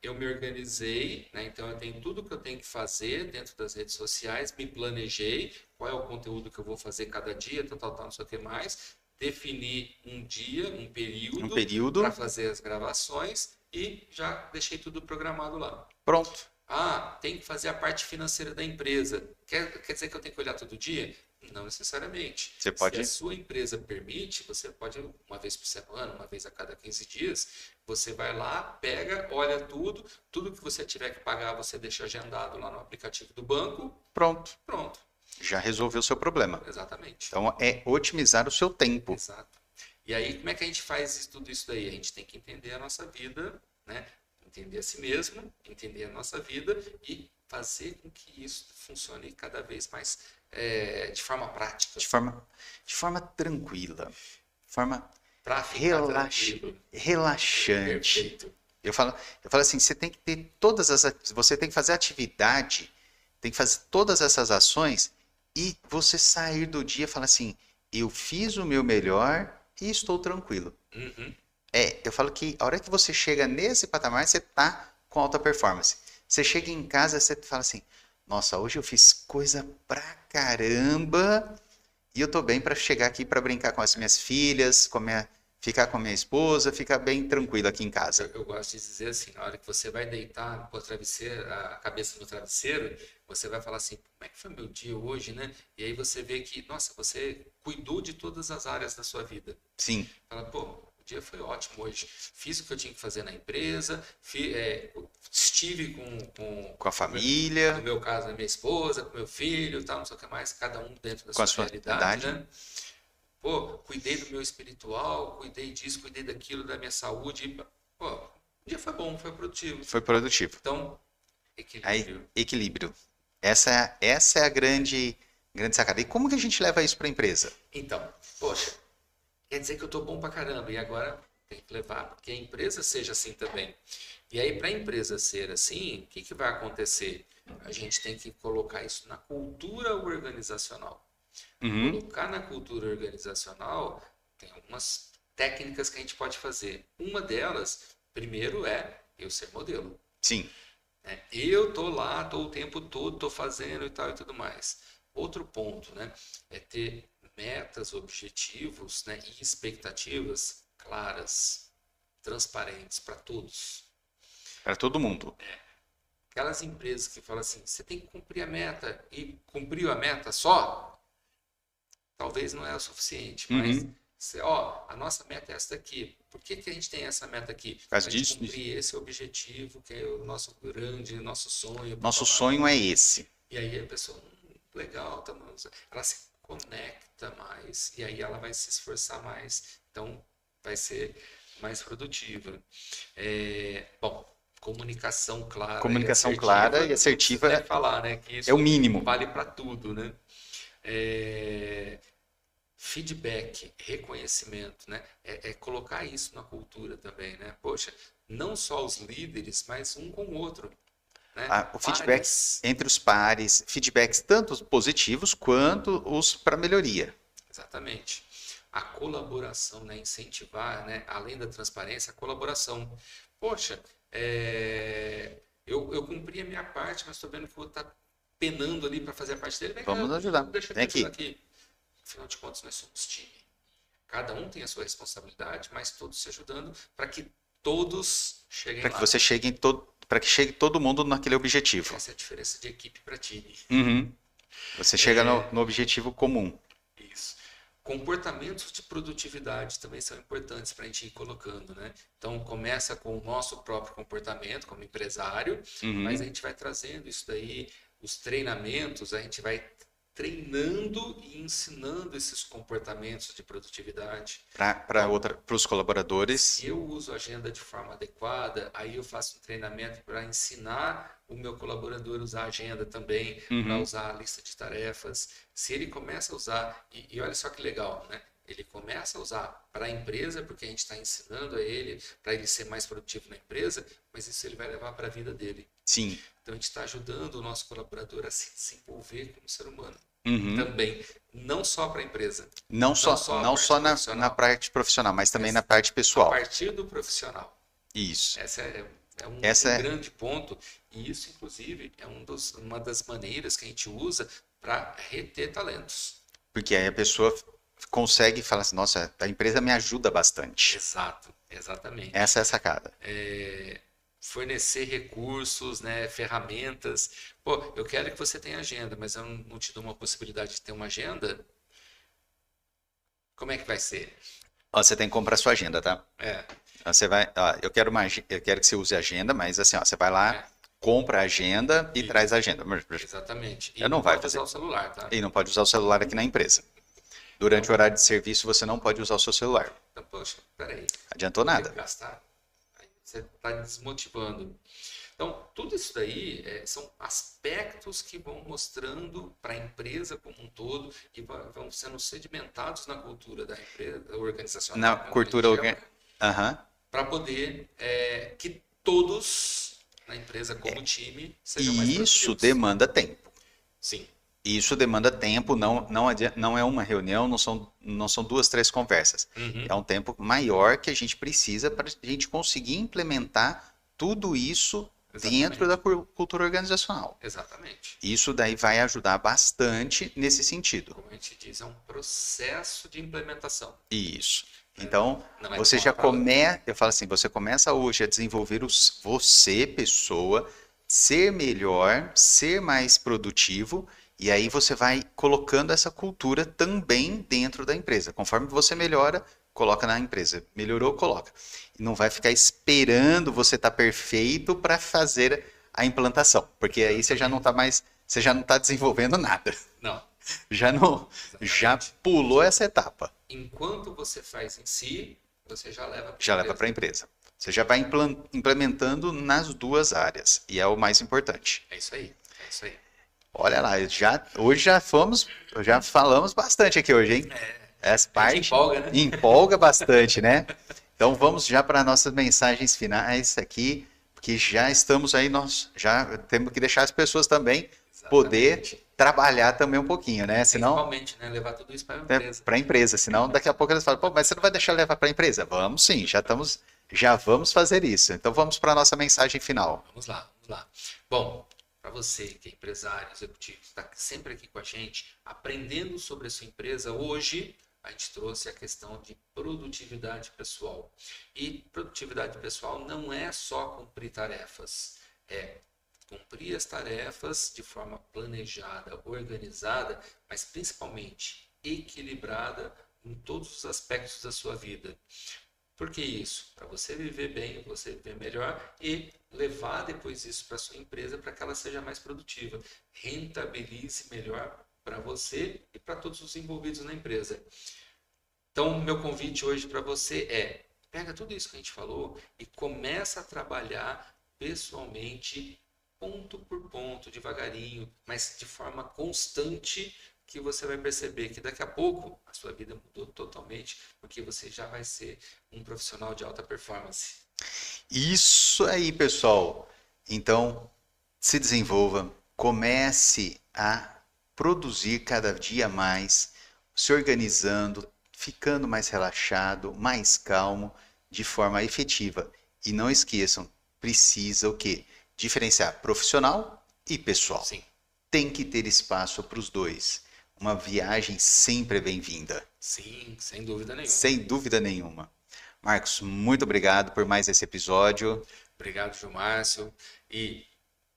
eu me organizei, né? Então eu tenho tudo que eu tenho que fazer dentro das redes sociais, me planejei, qual é o conteúdo que eu vou fazer cada dia, tal, não sei o que mais. Defini um dia, um período para fazer as gravações e já deixei tudo programado lá. Pronto. Ah, tem que fazer a parte financeira da empresa. Quer dizer que eu tenho que olhar todo dia? Não necessariamente. Você pode... Se a sua empresa permite, você pode, uma vez por semana, uma vez a cada 15 dias, você vai lá, pega, olha tudo que você tiver que pagar, você deixa agendado lá no aplicativo do banco. Pronto. Pronto. Já resolveu o seu problema. Exatamente. Então é otimizar o seu tempo. Exato. E aí, como é que a gente faz tudo isso daí? A gente tem que entender a nossa vida, né? Entender a si mesmo, entender a nossa vida e fazer com que isso funcione cada vez mais de forma prática. De forma tranquila. De forma relaxante. Perfeito. Eu falo assim, você tem que ter você tem que fazer atividade, tem que fazer todas essas ações e você sair do dia e falar assim, eu fiz o meu melhor e estou tranquilo. Uhum. Eu falo que a hora que você chega nesse patamar, você tá com alta performance. Você chega em casa, você fala assim, nossa, hoje eu fiz coisa pra caramba e eu tô bem pra chegar aqui pra brincar com as minhas filhas, ficar com a minha esposa, ficar bem tranquilo aqui em Eu, casa. eu gosto de dizer assim, na hora que você vai deitar pôr travesseiro, a cabeça no travesseiro, você vai falar assim, como é que foi meu dia hoje, né? E aí você vê que, nossa, você cuidou de todas as áreas da sua vida. Sim, Fala, pô, o dia foi ótimo hoje. Fiz o que eu tinha que fazer na empresa, estive com a no família, meu caso, a minha esposa, com meu filho, tal, não sei o que mais, cada um dentro da com a sua sua realidade, idade. né? Pô, cuidei do meu espiritual, cuidei disso, cuidei daquilo, da minha saúde. Pô, o dia foi bom, foi produtivo. Foi produtivo. Então, Aí, equilíbrio. equilíbrio. Essa é a grande sacada. E como que a gente leva isso para a empresa? Então, poxa, quer dizer que eu tô bom pra caramba. E agora tem que levar para que a empresa seja assim também. E aí, para a empresa ser assim, o que que vai acontecer? A gente tem que colocar isso na cultura organizacional. Uhum. Colocar na cultura organizacional, tem algumas técnicas que a gente pode fazer. Uma delas, primeiro, é eu ser modelo. Sim, Né? Eu tô lá, tô o tempo todo, tô fazendo e tal e tudo mais. Outro ponto, né, é ter metas, objetivos, né, e expectativas claras, transparentes para todos. para todo mundo. Aquelas empresas que falam assim, você tem que cumprir a meta e cumpriu a meta só, talvez não é o suficiente, mas Uhum. a nossa meta é essa daqui. Por que que a gente tem essa meta aqui? Por causa Para a gente disso, cumprir esse objetivo, que é o nosso grande, nosso sonho. nosso Papapá. sonho é esse. E aí a pessoa, legal, tá, ela se conecta mais e aí ela vai se esforçar mais. Então vai ser mais produtiva. Bom, comunicação clara e Comunicação clara assertiva, e não preciso nem assertiva falar, né? Que é o isso mínimo. vale para tudo, né? É, feedback, reconhecimento, né? É colocar isso na cultura também, né? Poxa, não só os líderes, mas um com o outro, né? O feedback Pares, entre os pares, feedbacks tanto os positivos quanto os para melhoria. exatamente. A colaboração, né? Incentivar, né? Além da transparência, a colaboração. Poxa, eu cumpri a minha parte, mas estou vendo que o outro está penando ali para fazer a parte dele. Vem cá, Vamos ajudar. deixa eu Vem te ajudar aqui. aqui. Afinal de contas, nós somos time. Cada um tem a sua responsabilidade, mas todos se ajudando para que todos cheguem Para que lá. você chegue em todo, para que chegue todo mundo naquele objetivo. Essa é a diferença de equipe para time. Uhum. Você chega no objetivo comum. Isso. Comportamentos de produtividade também são importantes para a gente ir colocando, né? Então começa com o nosso próprio comportamento como empresário, mas a Uhum. gente vai trazendo isso daí, os treinamentos, a gente vai treinando e ensinando esses comportamentos de produtividade. Para os colaboradores. Se eu uso a agenda de forma adequada, aí eu faço um treinamento para ensinar o meu colaborador a usar a agenda também, para Uhum. usar a lista de tarefas. Se ele começa a usar, e olha só que legal, né? Ele começa a usar para a empresa, porque a gente está ensinando a ele, para ele ser mais produtivo na empresa, mas isso ele vai levar para a vida dele. Sim. Então a gente está ajudando o nosso colaborador a se desenvolver como ser humano. Uhum. Também, não só para a empresa, Não só, a não parte só na profissional, parte profissional, mas também na mas parte a pessoal. partir do profissional. Isso. Essa é um Essa é, grande ponto, e isso, inclusive, é uma das maneiras que a gente usa para reter talentos. porque aí a pessoa consegue falar assim, nossa, a empresa me ajuda bastante. Exato, exatamente. Essa é a sacada. Fornecer recursos, né, ferramentas. Pô, eu quero que você tenha agenda, mas eu não te dou uma possibilidade de ter uma agenda. Como é que vai ser? Ó, você tem que comprar sua agenda, tá? É, Você vai, ó, eu quero que você use a agenda, mas assim, ó, você vai lá, é, compra a agenda e Isso. traz a agenda. exatamente. E Eu não não vai pode fazer. usar o celular, tá? E não pode usar o celular aqui na empresa. Durante o horário de serviço, você não pode usar o seu celular. Então, poxa, peraí. Adiantou Vou ter nada. que gastar. Aí você está desmotivando. Então, tudo isso daí são aspectos que vão mostrando para a empresa como um todo e vão sendo sedimentados na cultura da empresa organizacional, Na cultura Aham. para poder que todos na empresa como time sejam mais E isso produtivos. demanda tempo. Sim, Isso demanda tempo, não é uma reunião, não são duas, três conversas. Uhum. É um tempo maior que a gente precisa para a gente conseguir implementar tudo isso dentro da cultura organizacional. Exatamente. Isso daí vai ajudar bastante nesse sentido. Como a gente diz, é um processo de implementação. Isso. Então, Não é você de uma já hora pra outra. começa, eu falo assim, você começa hoje a desenvolver você, pessoa, ser melhor, ser mais produtivo, e aí você vai colocando essa cultura também dentro da empresa. Conforme você melhora, coloca na empresa. Melhorou, coloca. E não vai ficar esperando você estar perfeito para fazer a implantação, porque aí você já não está mais, você já não está desenvolvendo nada. Não. Já não, já Exatamente. pulou essa etapa. Enquanto você faz em si, você já leva Já leva empresa. para a empresa. Você já vai implementando nas duas áreas, e é o mais importante. É isso aí. É isso aí. Olha lá, hoje já falamos bastante aqui hoje, hein? Essa A gente parte empolga, né? empolga bastante, né? Então vamos já para nossas mensagens finais aqui, porque já estamos aí, nós já temos que deixar as pessoas também poder Exatamente. trabalhar também um pouquinho, né? Senão, Principalmente, né? Levar tudo isso para a empresa. para a empresa, senão daqui a pouco eles falam, pô, mas você não vai deixar levar para a empresa? Vamos sim, já vamos fazer isso. Então vamos para a nossa mensagem final. Vamos lá, vamos lá. Bom, para você que é empresário, executivo, está sempre aqui com a gente, aprendendo sobre a sua empresa, hoje a gente trouxe a questão de produtividade pessoal. E produtividade pessoal não é só cumprir tarefas, é cumprir as tarefas de forma planejada, organizada, mas principalmente equilibrada em todos os aspectos da sua vida. Por que isso? Para você viver bem, você viver melhor e levar depois isso para sua empresa para que ela seja mais produtiva. Rentabilize melhor para você e para todos os envolvidos na empresa. Então, meu convite hoje para você é: pega tudo isso que a gente falou e começa a trabalhar pessoalmente, ponto por ponto, devagarinho, mas de forma constante, que você vai perceber que daqui a pouco a sua vida mudou totalmente, porque você já vai ser um profissional de alta performance. Isso aí, pessoal. Então, se desenvolva, comece a produzir cada dia mais, se organizando, ficando mais relaxado, mais calmo, de forma efetiva. E não esqueçam, precisa o quê? Diferenciar profissional e pessoal. Sim, Tem que ter espaço para os dois. Uma viagem sempre é bem-vinda, sim, sem dúvida nenhuma. sem dúvida nenhuma. Marcos, muito obrigado por mais esse episódio. Obrigado, Gilmárcio, e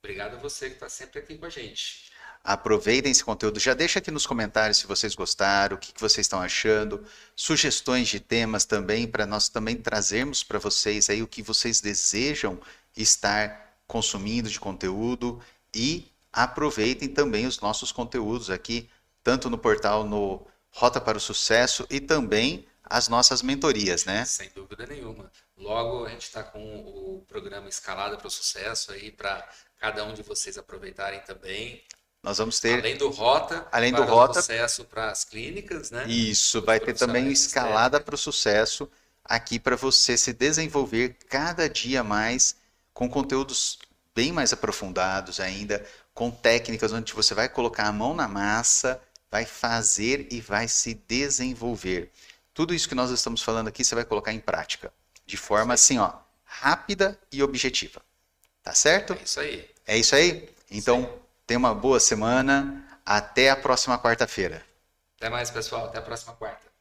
obrigado a você que está sempre aqui com a gente. Aproveitem esse conteúdo. Já deixa aqui nos comentários se vocês gostaram, o que vocês estão achando, sugestões de temas também, para nós também trazermos para vocês aí o que vocês desejam estar consumindo de conteúdo, e aproveitem também os nossos conteúdos aqui, tanto no portal no Rota para o Sucesso e também as nossas mentorias, né? Sem dúvida nenhuma. Logo a gente está com o programa Escalada para o Sucesso aí para cada um de vocês aproveitarem também. Nós vamos ter, Além do Rota além do para o Rota, Sucesso para as clínicas, né? isso, Os vai ter também o profissionais de Escalada estética. para o Sucesso aqui para você se desenvolver cada dia mais com conteúdos bem mais aprofundados ainda, com técnicas onde você vai colocar a mão na massa, vai fazer e vai se desenvolver. Tudo isso que nós estamos falando aqui você vai colocar em prática, de forma assim, ó, rápida e objetiva. Tá certo? É isso aí. É isso aí? Então, Isso aí. tenha uma boa semana. Até a próxima quarta-feira. Até mais, pessoal. Até a próxima quarta.